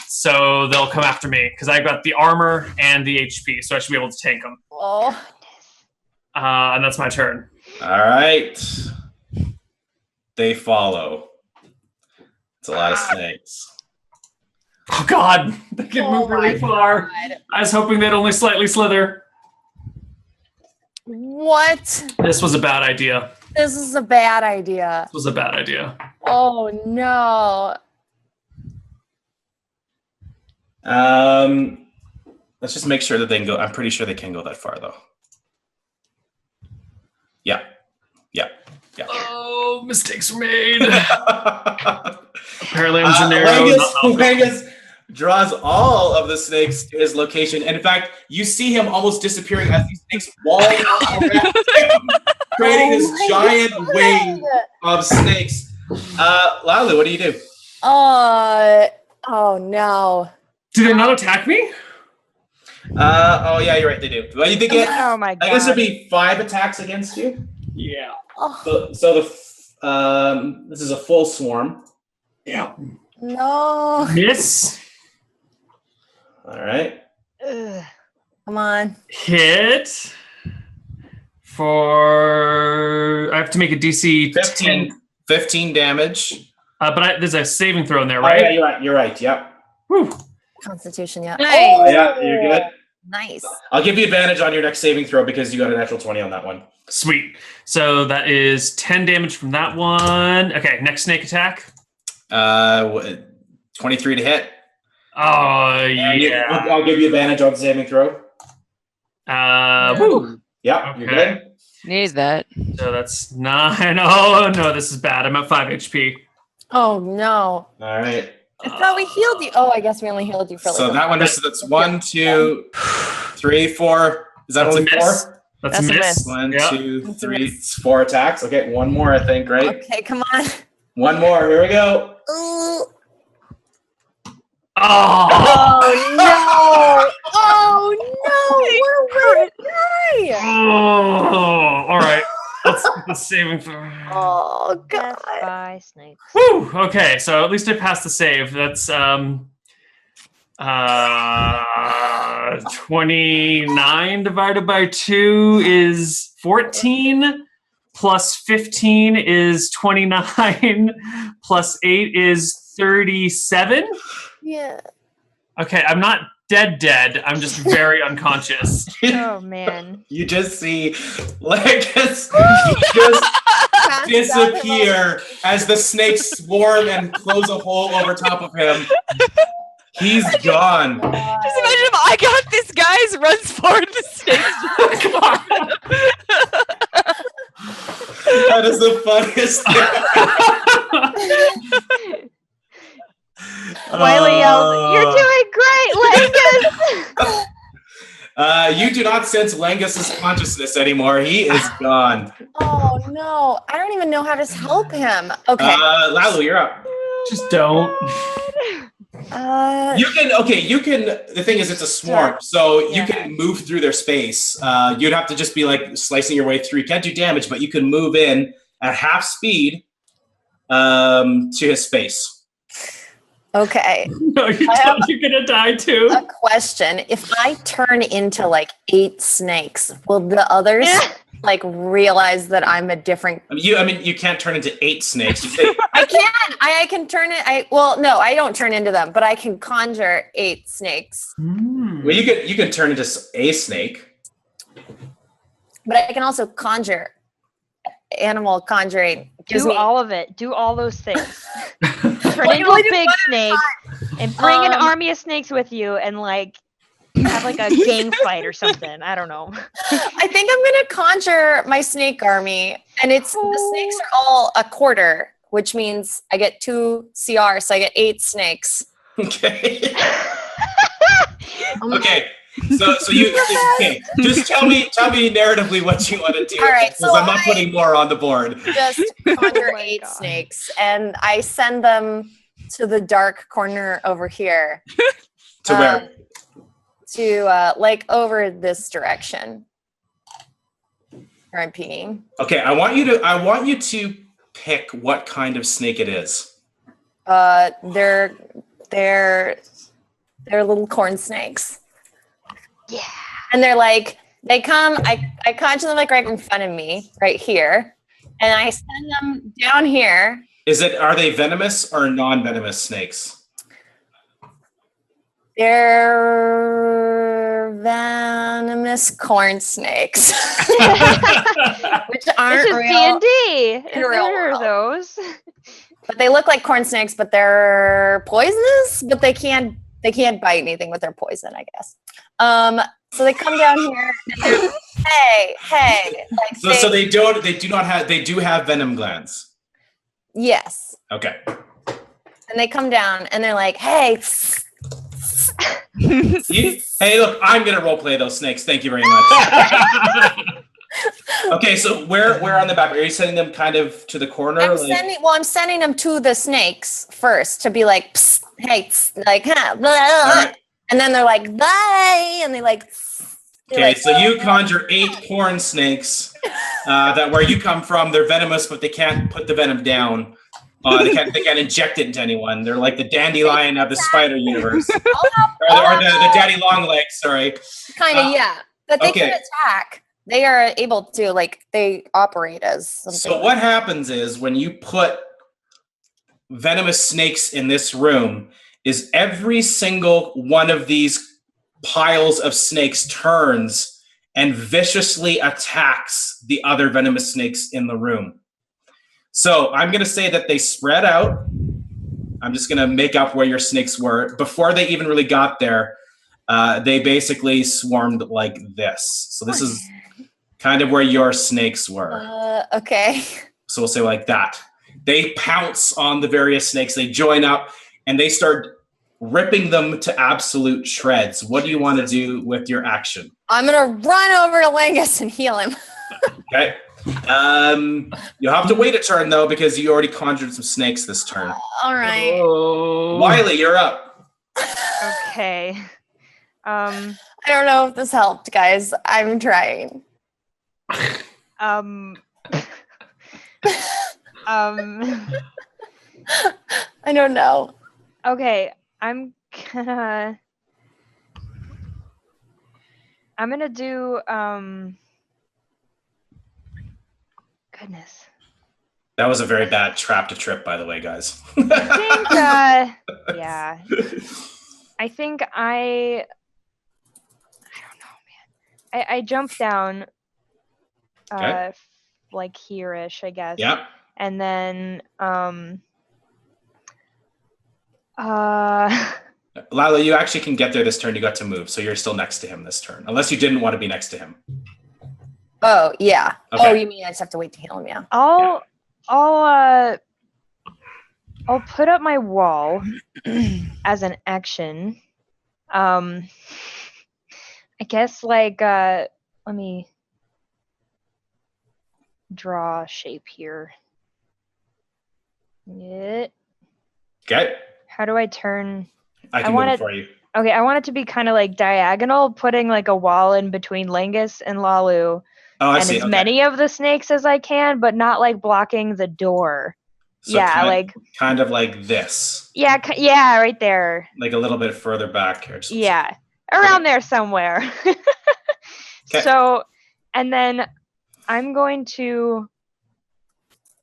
So they'll come after me because I've got the armor and the HP, so I should be able to tank them. Oh. And that's my turn. All right. They follow. It's a lot of snakes. Oh, God. They can move really far. God. I was hoping they'd only slightly slither. What? This was a bad idea. This is a bad idea. This was a bad idea. Oh, no. Let's just make sure that they can go. I'm pretty sure they can go that far, though. Yeah. Oh, mistakes were made. Apparently, I'm Gennaro. Langus draws all of the snakes to his location. And in fact, you see him almost disappearing as these snakes wall around him, creating this giant wave of snakes. Lalo, what do you do? Oh, no. Do they not attack me? Oh, yeah, you're right. They do. Well, you think oh, my God. I guess there'd be 5 attacks against you. Yeah. So this is a full swarm. Yeah. No. Miss. All right. Come on. Hit for... I have to make a DC 15 damage. But there's a saving throw in there, right? Oh, yeah, you're right. Yep. Whew. Constitution, yeah. Nice. Oh, yeah, you're good. Nice. I'll give you advantage on your next saving throw because you got a natural 20 on that one. Sweet. So that is 10 damage from that one. Okay, next snake attack. 23 to hit. Oh, yeah. I'll give you advantage on the saving throw. Woo. Yeah, Okay. you're good. Need that. So that's 9. Oh, no, this is bad. I'm at 5 HP. Oh, no. All right. I thought we healed you. Oh, I guess we only healed you for like So that one, that's 1, 2, 3, 4. Is that That's only a miss. 4? That's a miss. 1, Yep. 2, 3, 4 attacks. Okay, one more, I think, right? Okay, come on. One more. Here we go. Ooh. Oh, Oh, no. Oh, no. We're way oh, all right. Let's saving throw. Oh, Death God. by snakes. Whew. Okay, so at least I passed the save. That's 29 divided by 2 is 14. Plus 15 is 29. Plus 8 is 37. Yeah. Okay, I'm not dead. I'm just very unconscious. Oh man. You just see Legus just disappear as the snakes swarm and close a hole over top of him. He's gone. Just imagine if I got this guy runs forward the stage. That is the funniest thing. Wiley yells, "You're doing great, Langus!" You do not sense Langus's consciousness anymore. He is gone. Oh, no. I don't even know how to help him. Okay. Lalu, you're up. Just don't. You can, the thing is, it's a swarm, so you can move through their space. You'd have to just be like slicing your way through. You can't do damage, but you can move in at half speed to his space. Okay. No, you're gonna die too. A question. If I turn into like 8 snakes, will the others like realize that I'm a different... You can't turn into 8 snakes. I can. I can turn it... no, I don't turn into them, but I can conjure 8 snakes. Well, you can turn into a snake. But I can also conjure. Animal conjuring. Do all of it. Do all those things. Turn into a big snake and bring an army of snakes with you and like have like a gang fight or something. I don't know. I think I'm gonna conjure my snake army, and the snakes are all a quarter, which means I get 2 CR, so I get 8 snakes. Okay. Okay. So just tell me narratively what you want to do. All right, because I'm not putting more on the board. Just conjure 8 snakes, and I send them to the dark corner over here. To where? To like over this direction. Where I'm peeing. Okay, I want you to pick what kind of snake it is. They're little corn snakes. Yeah. And they're like, they come, I conjure them like right in front of me, right here. And I send them down here. Are they venomous or non-venomous snakes? They're venomous corn snakes. Which aren't This is real. D&D. in real There are world. those. But they look like corn snakes, but they're poisonous, but they can't bite anything with their poison, I guess. So they come down here and they're hey. Like So they do have venom glands. Yes. Okay. And they come down and they're like, hey. Hey, look, I'm gonna roleplay those snakes. Thank you very much. Okay, so where on the back? Are you sending them kind of to the corner? I'm sending them to the snakes first to be like, psst, hey, psst, like, huh, blah, Right. and then they're like, bye, and they like. Okay, so you conjure 8 corn snakes that where you come from, they're venomous, but they can't put the venom down. They can't inject it into anyone. They're like the dandelion of the spider universe. or the daddy long legs, sorry. Kind of, yeah. But they can attack. They are able to, like, they operate as something. So what happens is when you put venomous snakes in this room is every single one of these piles of snakes turns and viciously attacks the other venomous snakes in the room. So I'm going to say that they spread out. I'm just going to make up where your snakes were. Before they even really got there, they basically swarmed like this. So this is kind of where your snakes were. Okay. So we'll say like that. They pounce on the various snakes. They join up and they start ripping them to absolute shreds. What do you want to do with your action? I'm going to run over to Langus and heal him. Okay. You'll have to wait a turn though, because you already conjured some snakes this turn. All right. Oh. Wiley, you're up. Okay. I don't know if this helped, guys. I'm trying. I don't know. Okay, I'm gonna do goodness. That was a very bad trap to trip, by the way, guys. I think yeah. I think I don't know, man. I jumped down like here-ish, I guess. Yeah. And then Lila, you actually can get there this turn. You got to move, so you're still next to him this turn, unless you didn't want to be next to him. Oh, yeah. Okay. Oh, you mean I just have to wait to heal him, yeah. I'll put up my wall as an action. I guess like let me draw a shape here. Yeah. Okay. How do I turn? I can move it for you. Okay, I want it to be kind of like diagonal, putting like a wall in between Langus and Lalu. Oh, I and see. as many of the snakes as I can, but not like blocking the door. So yeah, kind of like this. Yeah, yeah, right there. Like a little bit further back here. Yeah, around there somewhere. Okay. So, and then I'm going to.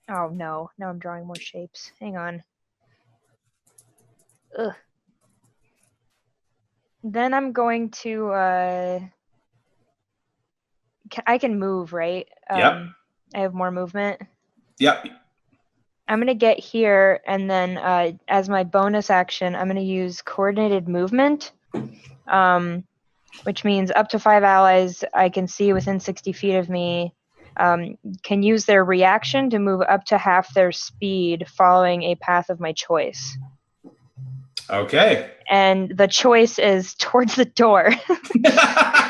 Oh no! Now I'm drawing more shapes. Hang on. Ugh. Then I'm going to. I can move, right? Yep. I have more movement. Yep. I'm going to get here, and then as my bonus action, I'm going to use coordinated movement, which means up to 5 allies I can see within 60 feet of me can use their reaction to move up to half their speed following a path of my choice. Okay. And the choice is towards the door.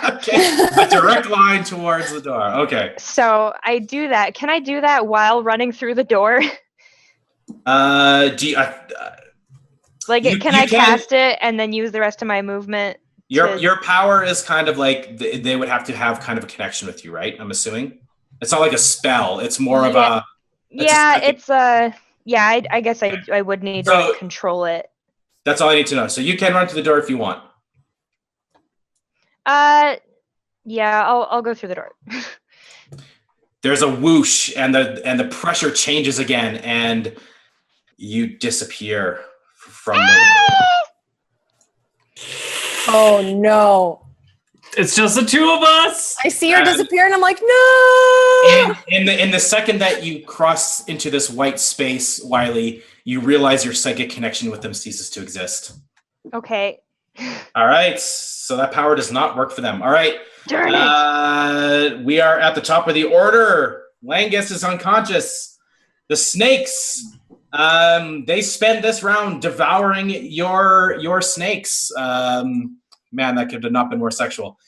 Okay. A direct line towards the door. Okay. So I do that. Can I do that while running through the door? Do you, can I cast it and then use the rest of my movement? Your power is kind of like they would have to have kind of a connection with you, right? I'm assuming it's not like a spell. It's more of a. I guess I would need to control it. That's all I need to know. So you can run to the door if you want. Yeah, I'll go through the door. There's a whoosh, and the pressure changes again, and you disappear from the. Oh no! It's just the two of us. I see her disappear, and I'm like, no! In the second that you cross into this white space, Wiley, you realize your psychic connection with them ceases to exist. Okay. All right. So that power does not work for them. All right. Darn it. We are at the top of the order. Langus is unconscious. The snakes, they spend this round devouring your snakes. Man, that could have not been more sexual.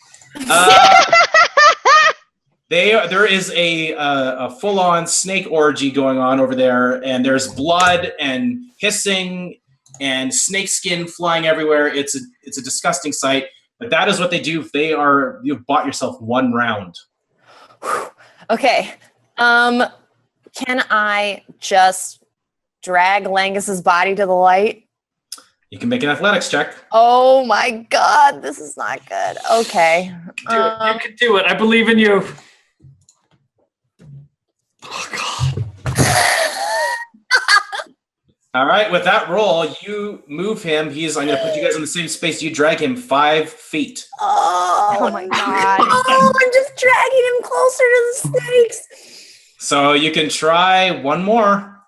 There is a full-on snake orgy going on over there, and there's blood and hissing and snake skin flying everywhere. It's a disgusting sight, but that is what they do. You've bought yourself one round. Okay. Can I just drag Langus's body to the light? You can make an athletics check. Oh my god, this is not good. Okay. Do it. You can do it. I believe in you. Oh god. All right, with that roll, you move him. I'm going to put you guys in the same space. You drag him 5 feet. Oh my god. Oh, I'm just dragging him closer to the snakes. So you can try one more.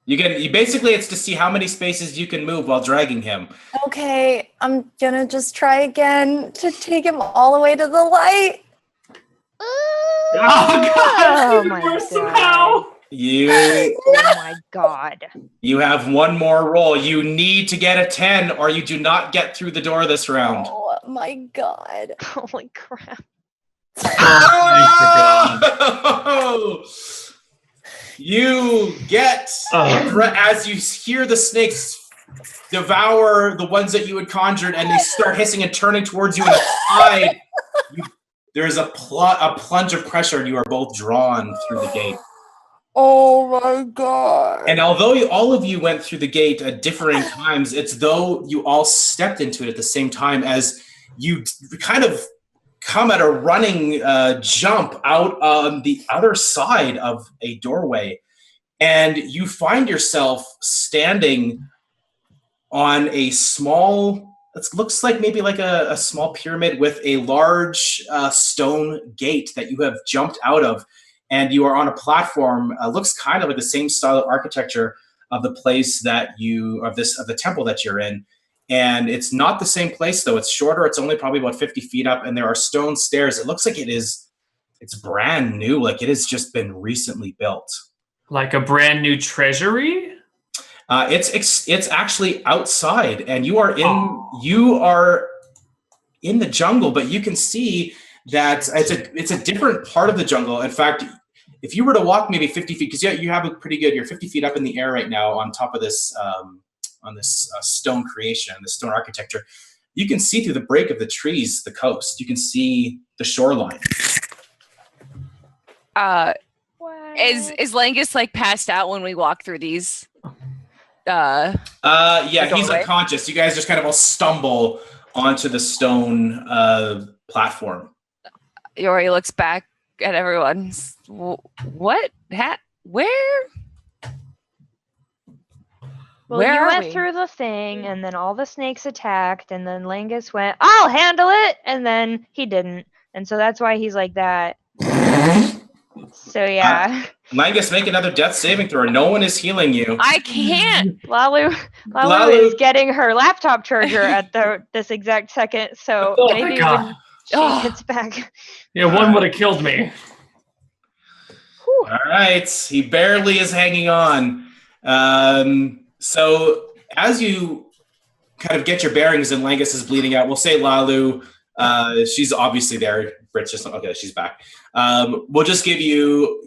You basically, it's to see how many spaces you can move while dragging him. Okay, I'm gonna just try again to take him all the way to the light. Oh god. Oh my god. Somehow. Oh my god. You have one more roll. You need to get a 10 or you do not get through the door this round. Oh my god. Holy crap. Oh! You get, as you hear the snakes devour the ones that you had conjured and they start hissing and turning towards you in a tide, there's a plunge of pressure and you are both drawn through the gate. Oh my god. And although all of you went through the gate at differing times, it's though you all stepped into it at the same time as you kind of come at a running jump out on the other side of a doorway. And you find yourself standing on a small, it looks like maybe like a small pyramid with a large stone gate that you have jumped out of. And you are on a platform, looks kind of like the same style of architecture of the place that of the temple that you're in. And it's not the same place though. It's shorter. It's only probably about 50 feet up and there are stone stairs. It looks like it's brand new. Like it has just been recently built. Like a brand new treasury? It's actually outside and you are in the jungle, but you can see that it's a different part of the jungle. In fact, if you were to walk maybe 50 feet, because you have you're 50 feet up in the air right now on top of this stone creation, the stone architecture, you can see through the break of the trees, the coast. You can see the shoreline. Is Langus like passed out when we walk through these? Yeah, he's unconscious. You guys just kind of all stumble onto the stone platform. Yori looks back at everyone. What? Where? Well, Where you are went we? through the thing, and then all the snakes attacked, and then Langus went, I'll handle it! And then he didn't. And so that's why he's like that. So, yeah. Langus, make another death saving throw. No one is healing you. I can't. Lalu is getting her laptop charger at this exact second, so maybe when she gets back. Yeah, one would have killed me. All right, he barely is hanging on. So as you kind of get your bearings and Langus is bleeding out, we'll say Lalu, she's obviously there. Brit's just, okay, she's back. We'll just give you,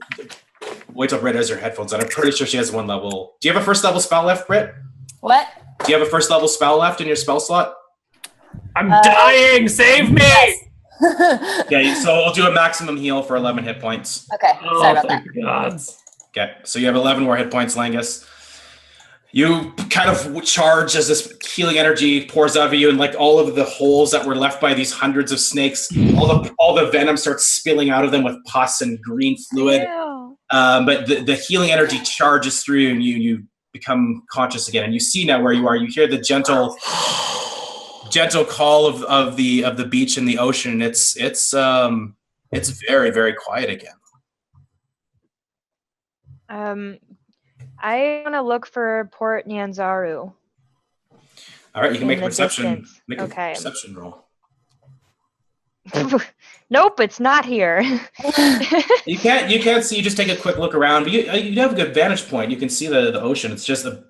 wait till Brit has her headphones on. I'm pretty sure she has 1 level. Do you have a first level spell left, Brit? What? Do you have a first level spell left in your spell slot? I'm dying! Save me! Yes. Okay, so I'll do a maximum heal for 11 hit points. Okay, sorry about that. Thank God. Okay, so you have 11 more hit points, Langus. You kind of charge as this healing energy pours out of you, and like all of the holes that were left by these hundreds of snakes, all the venom starts spilling out of them with pus and green fluid. But the healing energy charges through, and you become conscious again, and you see now where you are. You hear the gentle call of the beach and the ocean. It's very, very quiet again. I want to look for Port Nyanzaru. All right, you can make a perception. Distance. Make a perception roll. Nope, it's not here. You can't see. You just take a quick look around. But you have a good vantage point. You can see the ocean. It's just a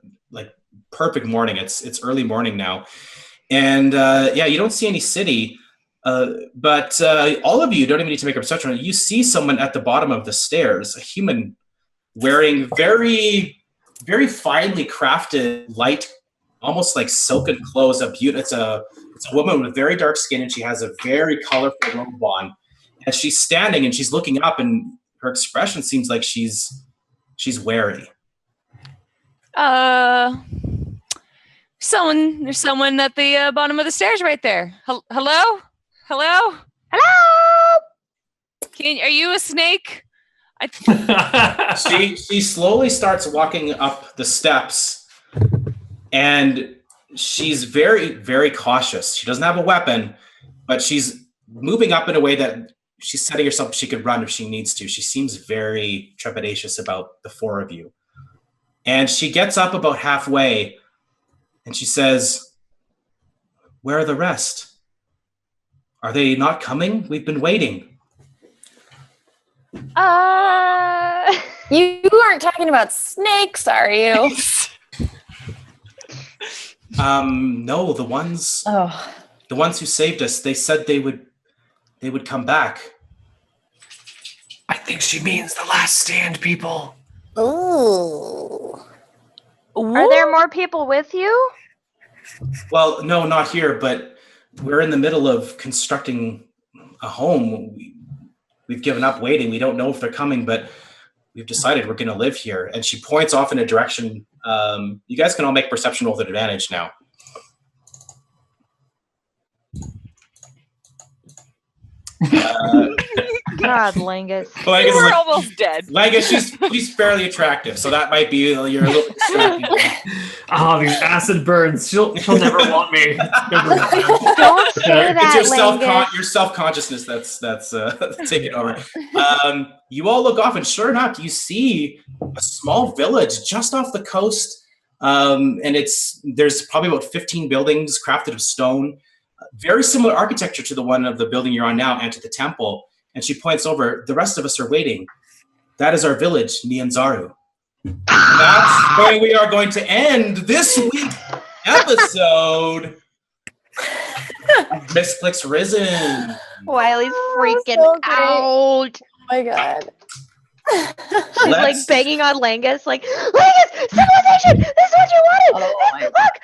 perfect morning. It's early morning now, and you don't see any city. But all of you don't even need to make a perception roll. You see someone at the bottom of the stairs, a human wearing very, very finely crafted, light, almost like silken clothes. It's a woman with very dark skin, and she has a very colorful robe on. And she's standing and she's looking up, and her expression seems like she's wary. There's someone at the bottom of the stairs right there. Hello? Hello. Are you a snake? She slowly starts walking up the steps, and she's very, very cautious. She doesn't have a weapon, but she's moving up in a way that she's setting herself she could run if she needs to. She seems very trepidatious about the four of you. And she gets up about halfway, and she says, "Where are the rest? Are they not coming? We've been waiting." You aren't talking about snakes, are you? No, the ones who saved us, they said they would come back. I think she means the last stand, people. Ooh. Are there more people with you? Well, no, not here, but we're in the middle of constructing a home. We've given up waiting. We don't know if they're coming, but we've decided we're going to live here. And she points off in a direction. You guys can all make perception rolls with advantage now. God, Langus. We're almost dead. Langus, she's fairly attractive, so that might be you're a little bit distracting. Oh, these acid burns. She'll never want me. Don't say that, It's Langus. your self-consciousness that's taking over. You all look off, and sure enough, you see a small village just off the coast, and there's probably about 15 buildings crafted of stone. Very similar architecture to the one of the building you're on now and to the temple. And she points over, the rest of us are waiting. That is our village, Nyanzaru. That's where we are going to end this week's episode of Misscliks Risen. Wiley's freaking so great. out. Oh my god. She's like begging on Langus, like, Langus, civilization! This is what you wanted! Oh my Look!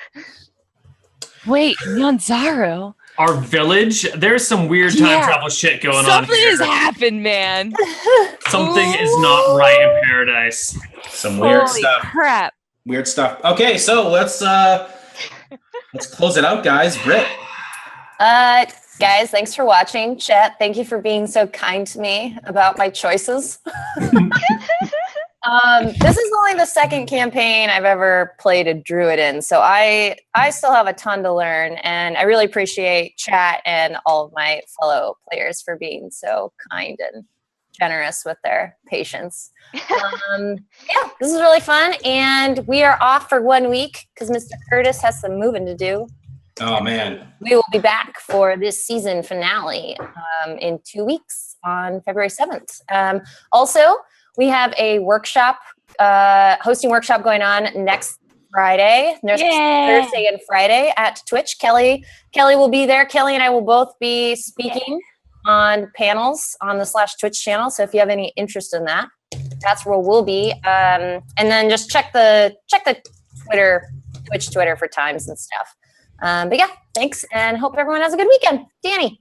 Wait, Nyanzaru? Our village, there's some weird time travel shit going on. Something has happened, man. Something is not right in paradise. Some weird Holy stuff. crap. Weird stuff. Okay, so let's close it out, guys. Brit. Guys, thanks for watching. Chat, thank you for being so kind to me about my choices. This is only the second campaign I've ever played a druid in, so I still have a ton to learn, and I really appreciate chat and all of my fellow players for being so kind and generous with their patience. Yeah, this is really fun, and we are off for 1 week because Mr. Kurtis has some moving to do. Oh, man. We will be back for this season finale in 2 weeks on February 7th. Also, we have a workshop, hosting workshop going on next Friday, Thursday and Friday at Twitch. Kelly will be there. Kelly and I will both be speaking on panels on the /Twitch channel. So if you have any interest in that, that's where we'll be. And then just check the Twitch Twitter for times and stuff. But yeah, thanks, and hope everyone has a good weekend. Dani,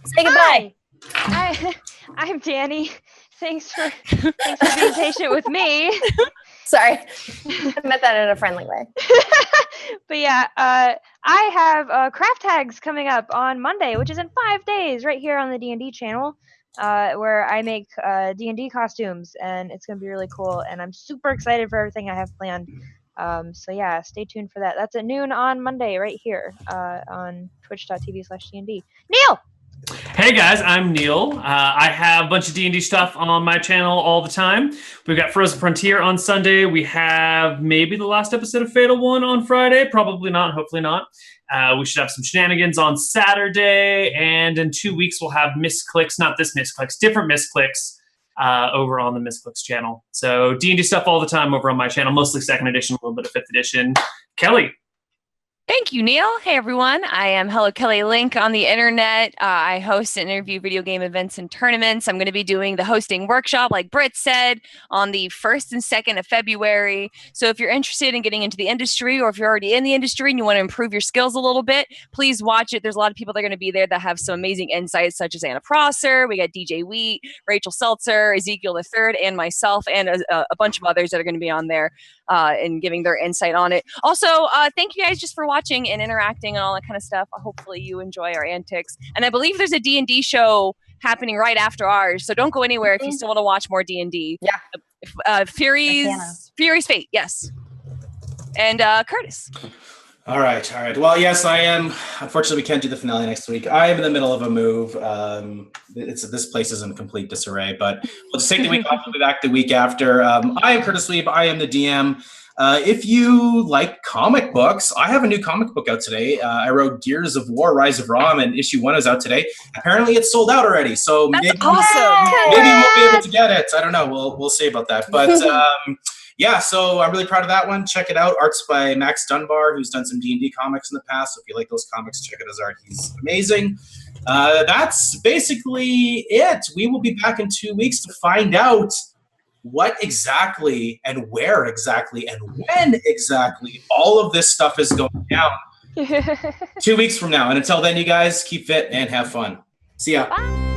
say goodbye. Hi. I'm Dani. Thanks for being patient with me. Sorry, I meant that in a friendly way. But yeah, I have craft tags coming up on Monday, which is in 5 days, right here on the D&D channel, where I make D&D costumes, and it's gonna be really cool. And I'm super excited for everything I have planned. So yeah, stay tuned for that. That's at noon on Monday, right here on twitch.tv/D&D. Neal! Hey guys, I'm Neal. I have a bunch of D&D stuff on my channel all the time. We've got Frozen Frontier on Sunday. We have maybe the last episode of Fatal 1 on Friday. Probably not, hopefully not. We should have some shenanigans on Saturday. And in 2 weeks, we'll have Misscliks, not this Misscliks, different Misscliks over on the Misscliks channel. So D&D stuff all the time over on my channel, mostly 2nd edition, a little bit of 5th edition. Kelly. Thank you, Neal. Hey, everyone. I am Hello Kelly Link on the internet. I host and interview video game events and tournaments. I'm going to be doing the hosting workshop, like Brit said, on the 1st and 2nd of February. So if you're interested in getting into the industry, or if you're already in the industry and you want to improve your skills a little bit, please watch it. There's a lot of people that are going to be there that have some amazing insights, such as Anna Prosser. We got DJ Wheat, Rachel Seltzer, Ezekiel III, and myself, and a bunch of others that are going to be on there and giving their insight on it. Also, thank you guys just for watching and interacting and all that kind of stuff. Hopefully you enjoy our antics. And I believe there's a D&D show happening right after ours, so don't go anywhere if you still want to watch more D&D. Yeah. Fury's Fate, yes. And Kurtis. All right. Well, yes, I am. Unfortunately, we can't do the finale next week. I am in the middle of a move. This place is in complete disarray, but we'll just take the week off. We'll be back the week after. I am Kurtis Wiebe. I am the DM. If you like comic books, I have a new comic book out today. I wrote Gears of War, Rise of Rom, and issue 1 is out today. Apparently, it's sold out already, so That's maybe awesome. we'll be able to get it. I don't know. We'll see about that. But yeah, so I'm really proud of that one. Check it out. Art's by Max Dunbar, who's done some D&D comics in the past. So if you like those comics, check out his art. He's amazing. That's basically it. We will be back in 2 weeks to find out what exactly and where exactly and when exactly all of this stuff is going down 2 weeks from now. And until then, you guys keep fit and have fun. See ya. Bye.